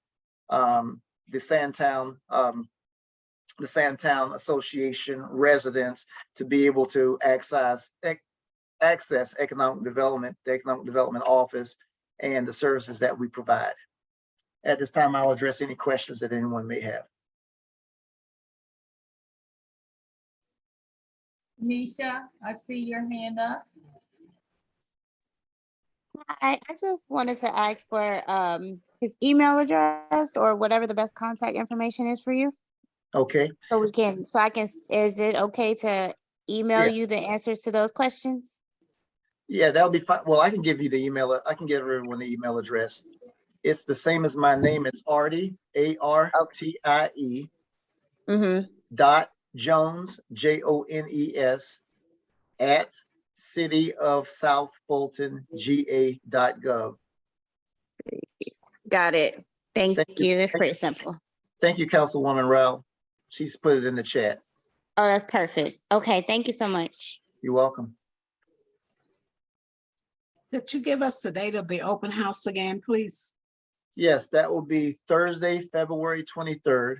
the Sandtown Association residents to be able to access economic development, the economic development office, and the services that we provide. At this time, I'll address any questions that anyone may have. Nisha, I see your hand up. I just wanted to ask for his email address or whatever the best contact information is for you. Okay. Is it okay to email Yeah. you the answers to those questions? Yeah, that'll be fine. Well, I can give you the email. I can give everyone the email address. It's the same as my name. It's Artie, ARTIE, Mm-hmm. .Jones, JONES, at cityofsouthfultonga.gov. Got it. Thank Thank you. you. It's pretty simple. Thank you, Councilwoman Rowell. She's put it in the chat. Oh, that's perfect. Okay, thank you so much. You're welcome. Could you give us the date of the open house again, please? Yes, that will be Thursday, February 23rd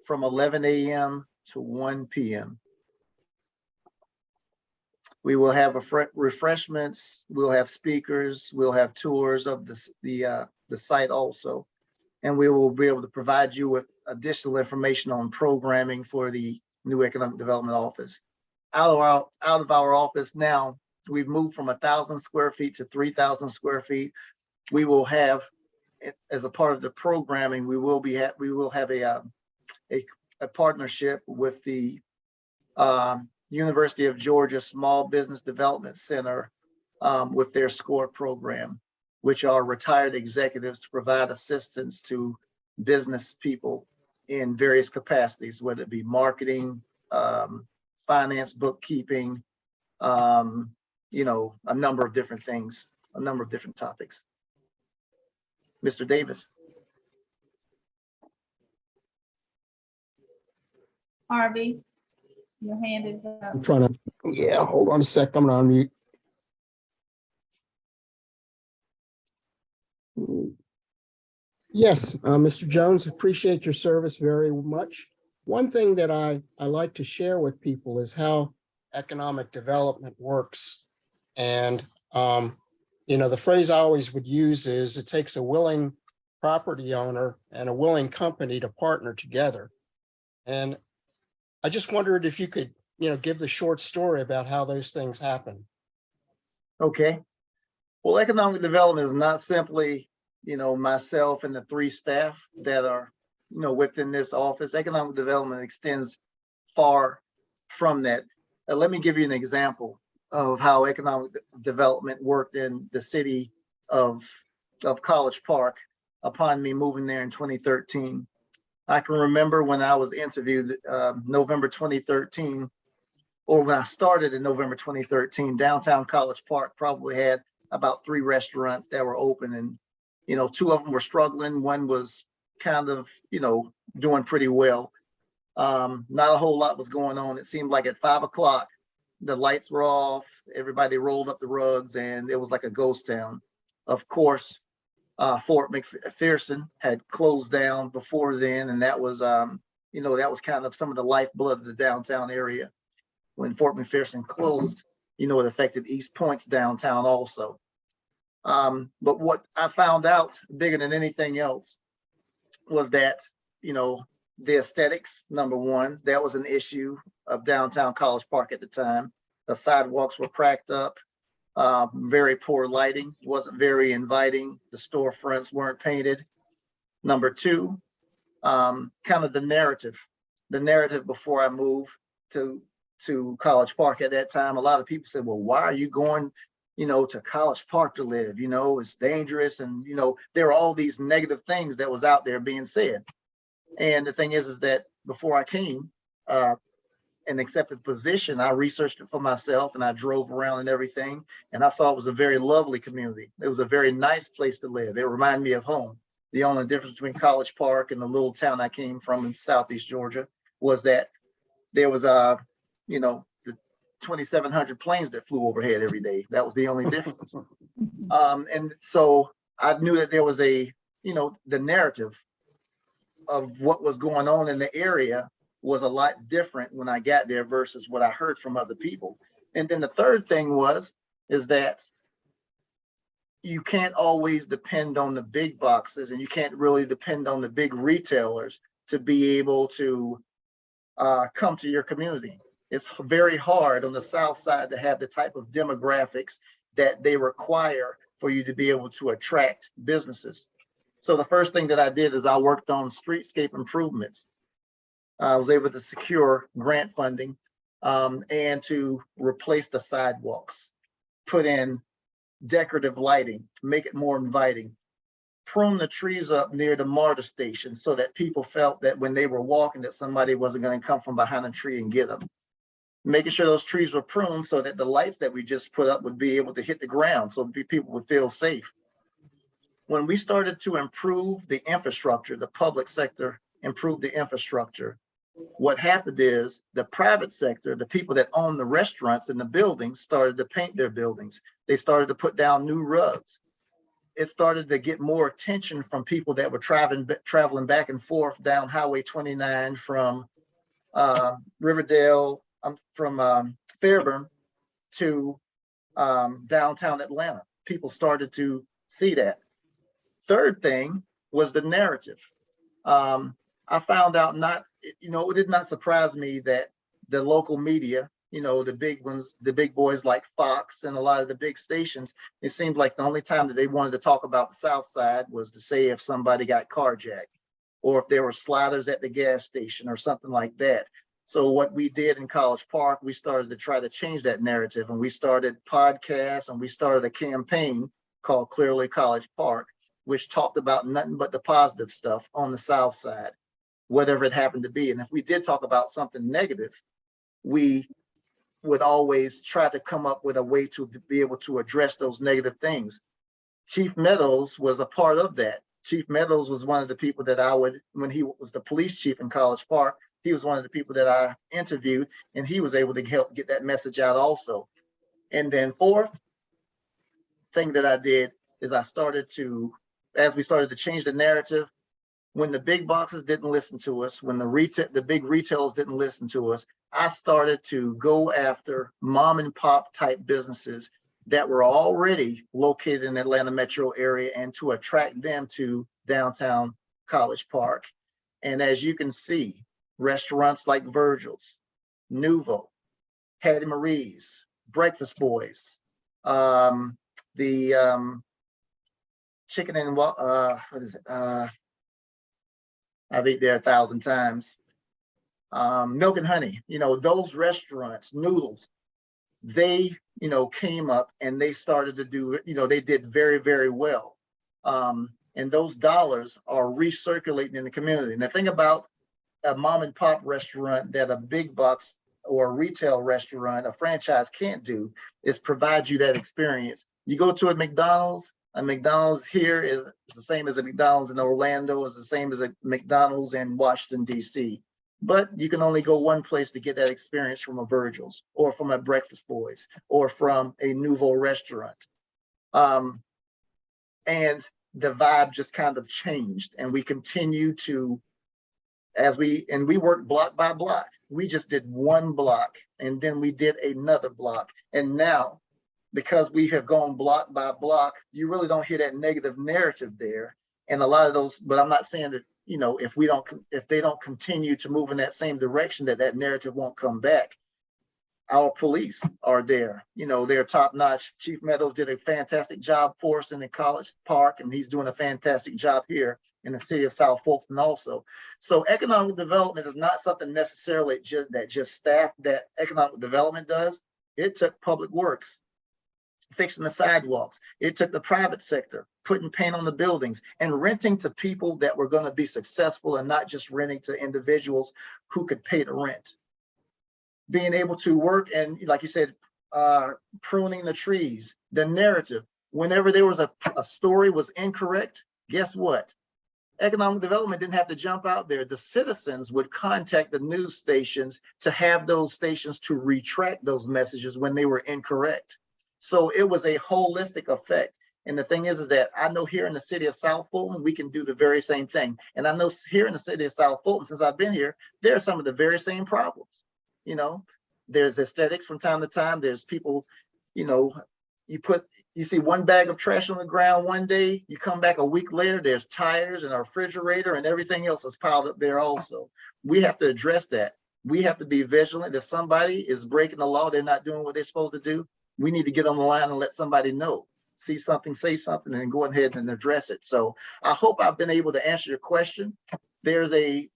from 11 a.m. to 1 p.m. We will have refreshments, we'll have speakers, we'll have tours of the site also. And we will be able to provide you with additional information on programming for the new Economic Development Office. Out of our office now, we've moved from 1,000 square feet to 3,000 square feet. We will have, as a part of the programming, we will have a partnership with the University of Georgia Small Business Development Center with their SCORE program, which are retired executives to provide assistance to business people in various capacities, whether it be marketing, finance, bookkeeping, you know, a number of different things, a number of different topics. Mr. Davis. Harvey, your hand is up. I'm trying to, yeah, hold on a sec. I'm gonna unmute. Yes, Mr. Jones, appreciate your service very much. One thing that I like to share with people is how economic development works. And, you know, the phrase I always would use is it takes a willing property owner and a willing company to partner together. And I just wondered if you could, you know, give the short story about how those things happen. Okay. Well, economic development is not simply, you know, myself and the 3 staff that are, you know, within this office. Economic development extends far from that. Let me give you an example of how economic development worked in the city of College Park upon me moving there in 2013. I can remember when I was interviewed November 2013, or when I started in November 2013, downtown College Park probably had about 3 restaurants that were open, and, you know, 2 of them were struggling. One was kind of, you know, doing pretty well. Not a whole lot was going on. It seemed like at 5 o'clock, the lights were off, everybody rolled up the rugs, and it was like a ghost town. Of course, Fort McPherson had closed down before then, and that was, you know, that was kind of some of the lifeblood of the downtown area. When Fort McPherson closed, you know, it affected East Point's downtown also. But what I found out bigger than anything else was that, you know, the aesthetics, number one, that was an issue of downtown College Park at the time. The sidewalks were cracked up, very poor lighting, wasn't very inviting. The storefronts weren't painted. Number 2, kind of the narrative before I moved to College Park at that time. A lot of people said, well, why are you going, you know, to College Park to live? You know, it's dangerous. And, you know, there were all these negative things that was out there being said. And the thing is that before I came and accepted the position, I researched it for myself, and I drove around and everything. And I saw it was a very lovely community. It was a very nice place to live. It reminded me of home. The only difference between College Park and the little town I came from in Southeast Georgia was that there was you know, the 2,700 planes that flew overhead every day. That was the only difference. And so I knew that there was a, you know, the narrative of what was going on in the area was a lot different when I got there versus what I heard from other people. And then the third thing is that you can't always depend on the big boxes, and you can't really depend on the big retailers to be able to come to your community. It's very hard on the South Side to have the type of demographics that they require for you to be able to attract businesses. So the first thing that I did is I worked on streetscape improvements. I was able to secure grant funding and to replace the sidewalks, put in decorative lighting, make it more inviting, prune the trees up near the MARTA station so that people felt that when they were walking that somebody wasn't going to come from behind a tree and get them. making sure those trees were pruned so that the lights that we just put up would be able to hit the ground so people would feel safe. When we started to improve the infrastructure, the public sector improved the infrastructure. What happened is the private sector, the people that own the restaurants and the buildings, started to paint their buildings. They started to put down new rugs. It started to get more attention from people that were traveling back and forth down Highway 29 from Riverdale, from Fairburn to downtown Atlanta. People started to see that. Third thing was the narrative. I found out it did not surprise me that the local media, the big ones, the big boys like Fox and a lot of the big stations, it seemed like the only time that they wanted to talk about the South Side was to say if somebody got carjacked or if there were sliders at the gas station or something like that. So what we did in College Park, we started to try to change that narrative, and we started podcasts and we started a campaign called Clearly College Park, which talked about nothing but the positive stuff on the South Side, whatever it happened to be. And if we did talk about something negative, we would always try to come up with a way to be able to address those negative things. Chief Meadows was a part of that. Chief Meadows was one of the people that when he was the police chief in College Park, he was one of the people that I interviewed, and he was able to help get that message out also. And then fourth thing that I did is as we started to change the narrative, when the big boxes didn't listen to us, when the big retailers didn't listen to us, I started to go after mom and pop type businesses that were already located in the Atlanta metro area and to attract them to downtown College Park. And as you can see, restaurants like Virgil's, Nouveau, Hattie Marie's, Breakfast Boys, the chicken and what is it? I've eaten there 1,000 times. Milk and Honey, those restaurants, Noodles, they, came up and they started to do, they did very, very well. And those dollars are recirculating in the community. And the thing about a mom and pop restaurant that a big box or a retail restaurant, a franchise can't do is provide you that experience. You go to a McDonald's here is the same as a McDonald's in Orlando, is the same as a McDonald's in Washington, D.C. But you can only go one place to get that experience, from a Virgil's or from a Breakfast Boys or from a Nouveau restaurant. And the vibe just kind of changed, and we continue to, we worked block by block. We just did one block and then we did another block. And now, because we have gone block by block, you really don't hear that negative narrative there. And a lot of those, but I'm not saying that, if they don't continue to move in that same direction, that narrative won't come back. Our police are there, they're top notch. Chief Meadows did a fantastic job for us in the College Park, and he's doing a fantastic job here in the city of South Fulton also. So economic development is not something necessarily that just staff that economic development does. It took public works, fixing the sidewalks. It took the private sector, putting paint on the buildings and renting to people that were going to be successful and not just renting to individuals who could pay the rent. Being able to work and, like you said, pruning the trees, the narrative. Whenever there was a story was incorrect, guess what? Economic development didn't have to jump out there. The citizens would contact the news stations to have those stations to retract those messages when they were incorrect. So it was a holistic effect. And the thing is that I know here in the city of South Fulton, we can do the very same thing. And I know here in the city of South Fulton, since I've been here, there are some of the very same problems. There's aesthetics from time to time. There's people, you see one bag of trash on the ground one day, you come back a week later, there's tires and a refrigerator and everything else is piled up there also. We have to address that. We have to be vigilant. If somebody is breaking the law, they're not doing what they're supposed to do, we need to get on the line and let somebody know. See something, say something, and go ahead and address it. So I hope I've been able to answer your question. There's a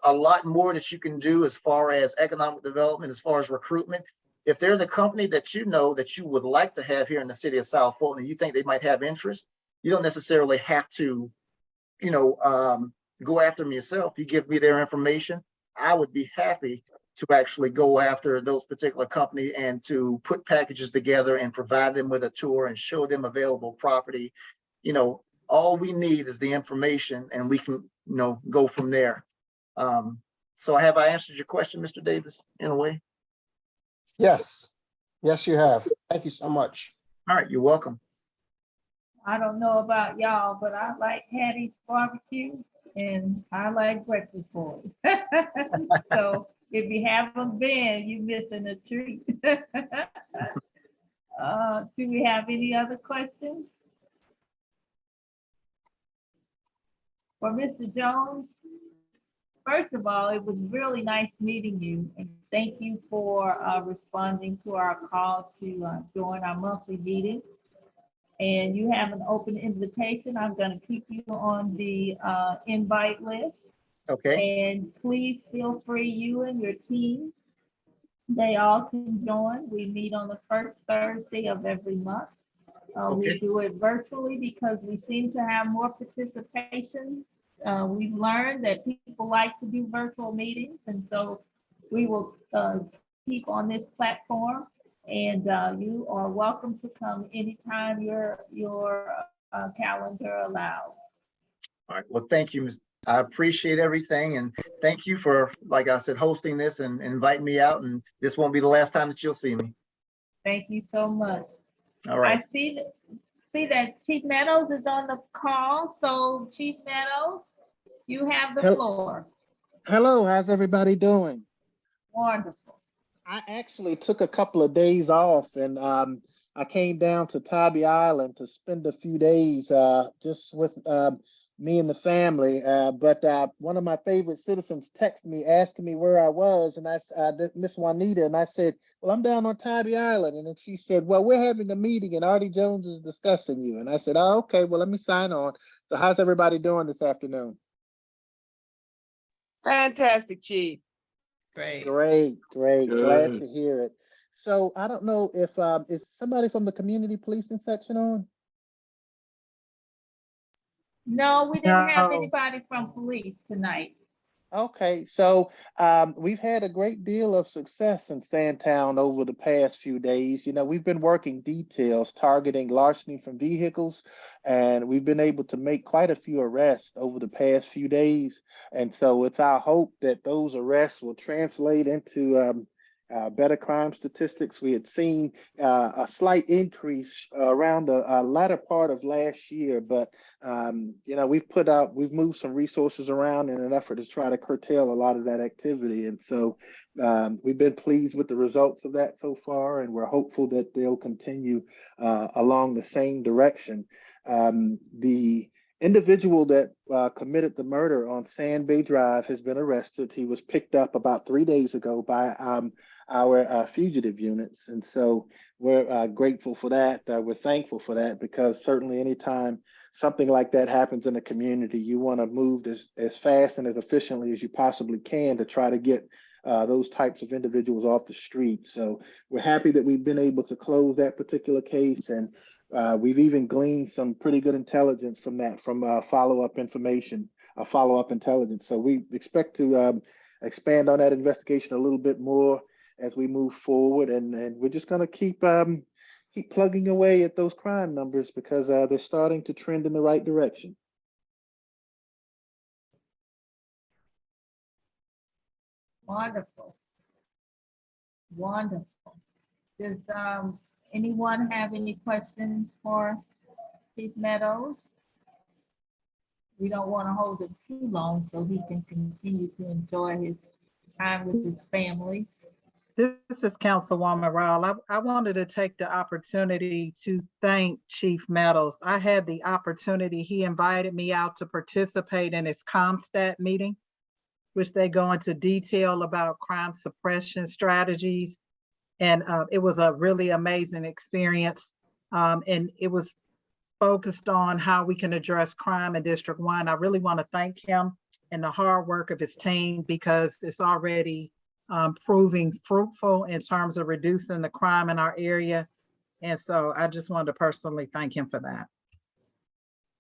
lot more that you can do as far as economic development, as far as recruitment. If there's a company that you know that you would like to have here in the city of South Fulton and you think they might have interest, you don't necessarily have to, go after them yourself. You give me their information. I would be happy to actually go after those particular companies and to put packages together and provide them with a tour and show them available property. You know, all we need is the information and we can, go from there. So have I answered your question, Mr. Davis, in a way? Yes, yes, you have. Thank you so much. All right, you're welcome. I don't know about y'all, but I like Hattie's barbecue and I like breakfast boys. So if you haven't been, you're missing a treat. Do we have any other questions? For Mr. Jones, first of all, it was really nice meeting you and thank you for responding to our call to join our monthly meeting. And you have an open invitation. I'm going to keep you on the invite list. Okay. And please feel free, you and your team, they all can join. We meet on the first Thursday of every month. We do it virtually because we seem to have more participation. We've learned that people like to do virtual meetings, and so we will keep on this platform. And you are welcome to come anytime your calendar allows. All right. Well, thank you. I appreciate everything. And thank you for, like I said, hosting this and inviting me out. And this won't be the last time that you'll see me. Thank you so much. All right. I see that Chief Meadows is on the call. So Chief Meadows, you have the floor. Hello, how's everybody doing? Wonderful. I actually took a couple of days off and I came down to Tybee Island to spend a few days just with me and the family. But one of my favorite citizens texted me asking me where I was, and I Miss Juanita, and I said, well, I'm down on Tybee Island. And then she said, well, we're having a meeting and Artie Jones is discussing you. And I said, oh, okay, well, let me sign on. So how's everybody doing this afternoon? Fantastic, Chief. Great. Glad to hear it. So I don't know if is somebody from the community policing section on? No, we didn't have anybody from police tonight. Okay, so we've had a great deal of success in Sandtown over the past few days. You know, we've been working details targeting larceny from vehicles, and we've been able to make quite a few arrests over the past few days. And so it's our hope that those arrests will translate into better crime statistics. We had seen a slight increase around the latter part of last year, but you know, we've moved some resources around in an effort to try to curtail a lot of that activity. And so we've been pleased with the results of that so far, and we're hopeful that they'll continue along the same direction. The individual that committed the murder on Sand Bay Drive has been arrested. He was picked up about 3 days ago by our fugitive units. And so we're grateful for that. We're thankful for that, because certainly anytime something like that happens in a community, you want to move as fast and as efficiently as you possibly can to try to get those types of individuals off the street. So we're happy that we've been able to close that particular case, and we've even gleaned some pretty good intelligence from that, from follow-up information, follow-up intelligence. So we expect to expand on that investigation a little bit more as we move forward, and we're just going to keep plugging away at those crime numbers, because they're starting to trend in the right direction. Wonderful. Does anyone have any questions for Chief Meadows? We don't want to hold him too long so he can continue to enjoy his time with his family. This is Councilwoman Rowell. I wanted to take the opportunity to thank Chief Meadows. I had the opportunity, he invited me out to participate in his ComStat meeting, which they go into detail about crime suppression strategies. And it was a really amazing experience. And it was focused on how we can address crime in District 1. I really want to thank him and the hard work of his team, because it's already proving fruitful in terms of reducing the crime in our area. And so I just wanted to personally thank him for that.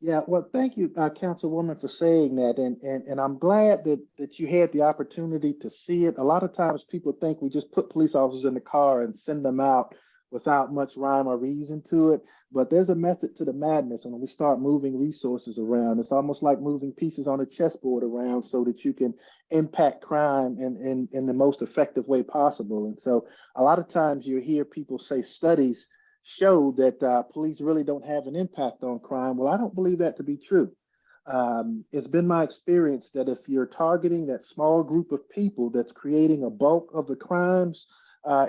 Yeah, well, thank you, Councilwoman, for saying that, and I'm glad that you had the opportunity to see it. A lot of times people think we just put police officers in the car and send them out without much rhyme or reason to it, but there's a method to the madness. And when we start moving resources around, it's almost like moving pieces on a chessboard around so that you can impact crime in the most effective way possible. And so a lot of times you hear people say studies show that police really don't have an impact on crime. Well, I don't believe that to be true. It's been my experience that if you're targeting that small group of people that's creating a bulk of the crimes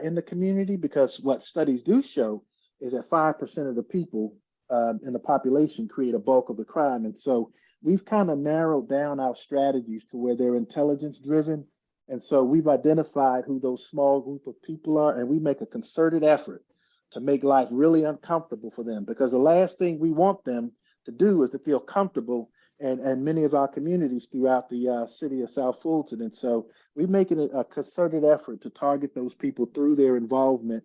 in the community, because what studies do show is that 5% of the people in the population create a bulk of the crime. And so we've kind of narrowed down our strategies to where they're intelligence driven. And so we've identified who those small group of people are, and we make a concerted effort to make life really uncomfortable for them, because the last thing we want them to do is to feel comfortable and many of our communities throughout the city of South Fulton. And so we're making a concerted effort to target those people through their involvement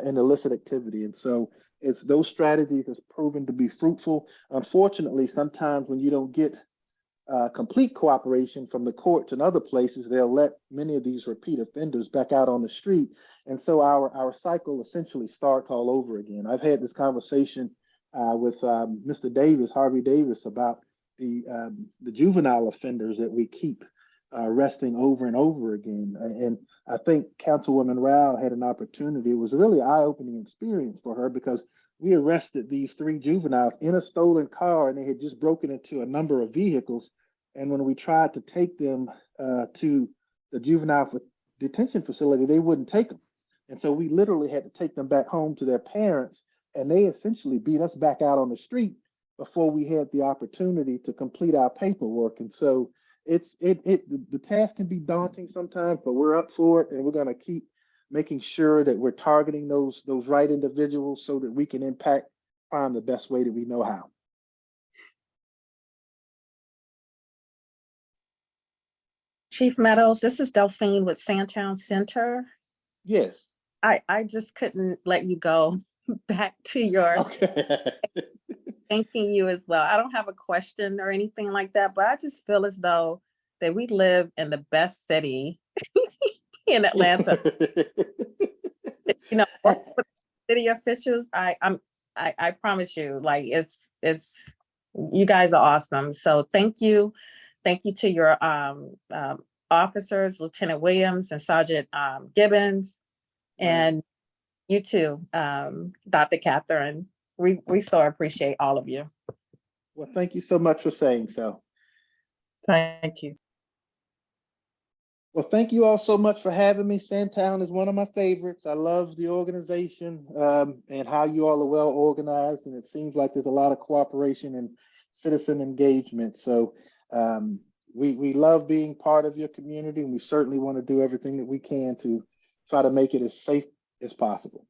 in illicit activity. And so it's those strategies has proven to be fruitful. Unfortunately, sometimes when you don't get complete cooperation from the courts and other places, they'll let many of these repeat offenders back out on the street. And so our cycle essentially starts all over again. I've had this conversation with Mr. Davis, Harvey Davis, about the juvenile offenders that we keep arresting over and over again. And I think Councilwoman Rowell had an opportunity. It was a really eye-opening experience for her, because we arrested these 3 juveniles in a stolen car, and they had just broken into a number of vehicles. And when we tried to take them to the juvenile detention facility, they wouldn't take them. And so we literally had to take them back home to their parents, and they essentially beat us back out on the street before we had the opportunity to complete our paperwork. And so the task can be daunting sometimes, but we're up for it, and we're going to keep making sure that we're targeting those right individuals so that we can impact crime the best way that we know how. Chief Meadows, this is Delphine with Sandtown Center. Yes. I just couldn't let you go back to your Okay. thanking you as well. I don't have a question or anything like that, but I just feel as though that we live in the best city in Atlanta. You know, working with city officials, I promise you, like it's you guys are awesome. So thank you to your officers, Lieutenant Williams and Sergeant Gibbons, and you too, Dr. Catherine. We so appreciate all of you. Well, thank you so much for saying so. Thank you. Well, thank you all so much for having me. Sandtown is one of my favorites. I love the organization and how you all are well organized, and it seems like there's a lot of cooperation and citizen engagement. So we love being part of your community, and we certainly want to do everything that we can to try to make it as safe as possible.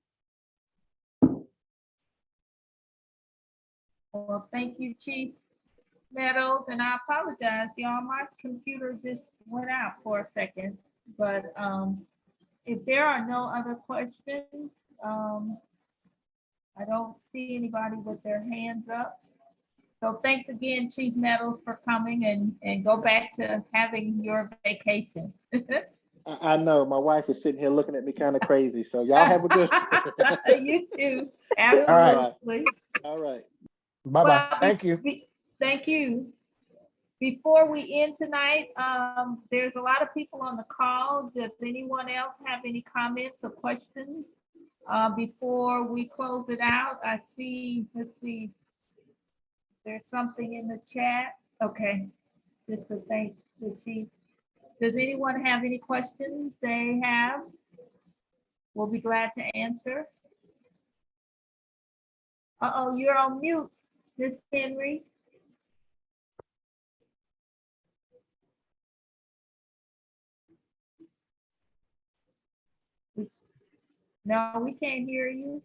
Well, thank you, Chief Meadows, and I apologize, y'all. My computer just went out for a second, but if there are no other questions, I don't see anybody with their hands up. So thanks again, Chief Meadows, for coming, and go back to having your vacation. I know my wife is sitting here looking at me kind of crazy. So y'all have a good. You too. Absolutely. All right. Bye-bye. Well, Thank you. Thank you. Before we end tonight, there's a lot of people on the call. Does anyone else have any comments or questions before we close it out? I see, let's see. There's something in the chat. Okay, just to thank the chief. Does anyone have any questions they have? We'll be glad to answer. Uh-oh, you're on mute, Miss Henry. No, we can't hear you.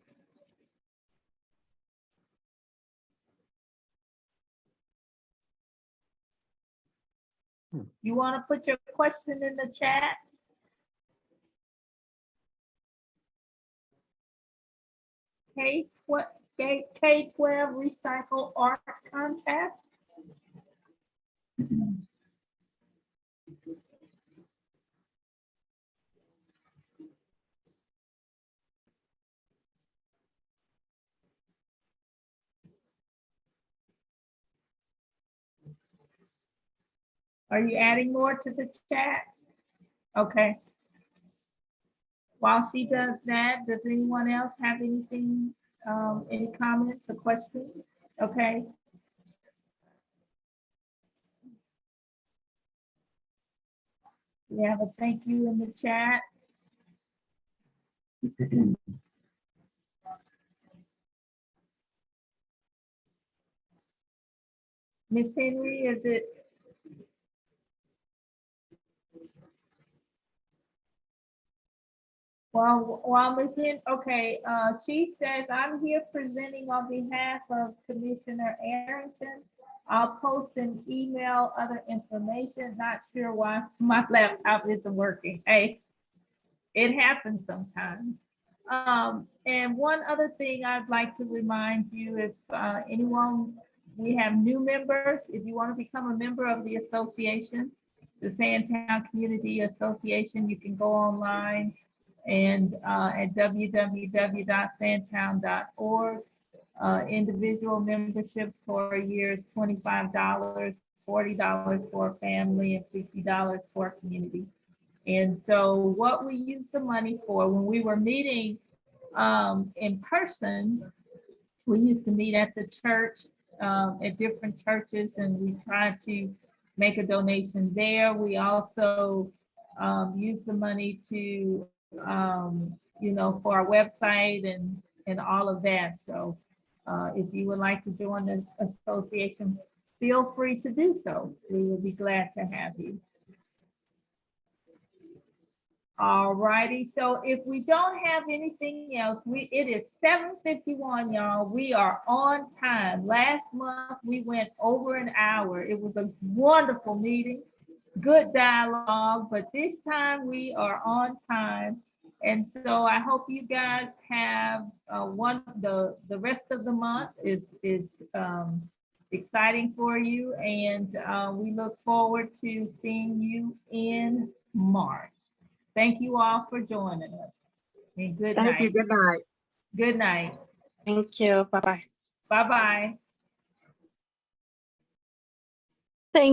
You want to put your question in the chat? Okay, what K-12 recycle art contest. Are you adding more to the chat? Okay. While she does that, does anyone else have anything, any comments or questions? Okay. We have a thank you in the chat. Miss Henry, is it? Well, while Ms. Hen, okay, she says, I'm here presenting on behalf of Commissioner Arrington. I'll post an email, other information, not sure why my laptop isn't working. Hey, it happens sometimes. And one other thing I'd like to remind you, if anyone, we have new members, if you want to become a member of the association, the Sandtown Community Association, you can go online and at www.sandtown.org. Individual memberships for a year is $25, $40 for a family, and $50 for a community. And so what we use the money for, when we were meeting in person, we used to meet at the church, at different churches, and we tried to make a donation there. We also use the money to, you know, for our website and all of that. So if you would like to join the association, feel free to do so. We will be glad to have you. All righty, so if we don't have anything else, it is 7:51, y'all. We are on time. Last month, we went over an hour. It was a wonderful meeting, good dialogue, but this time we are on time. And so I hope you guys have the rest of the month is exciting for you. And we look forward to seeing you in March. Thank you all for joining us. And good night. Thank you. Good night. Good night. Thank you. Bye-bye. Bye-bye. Thank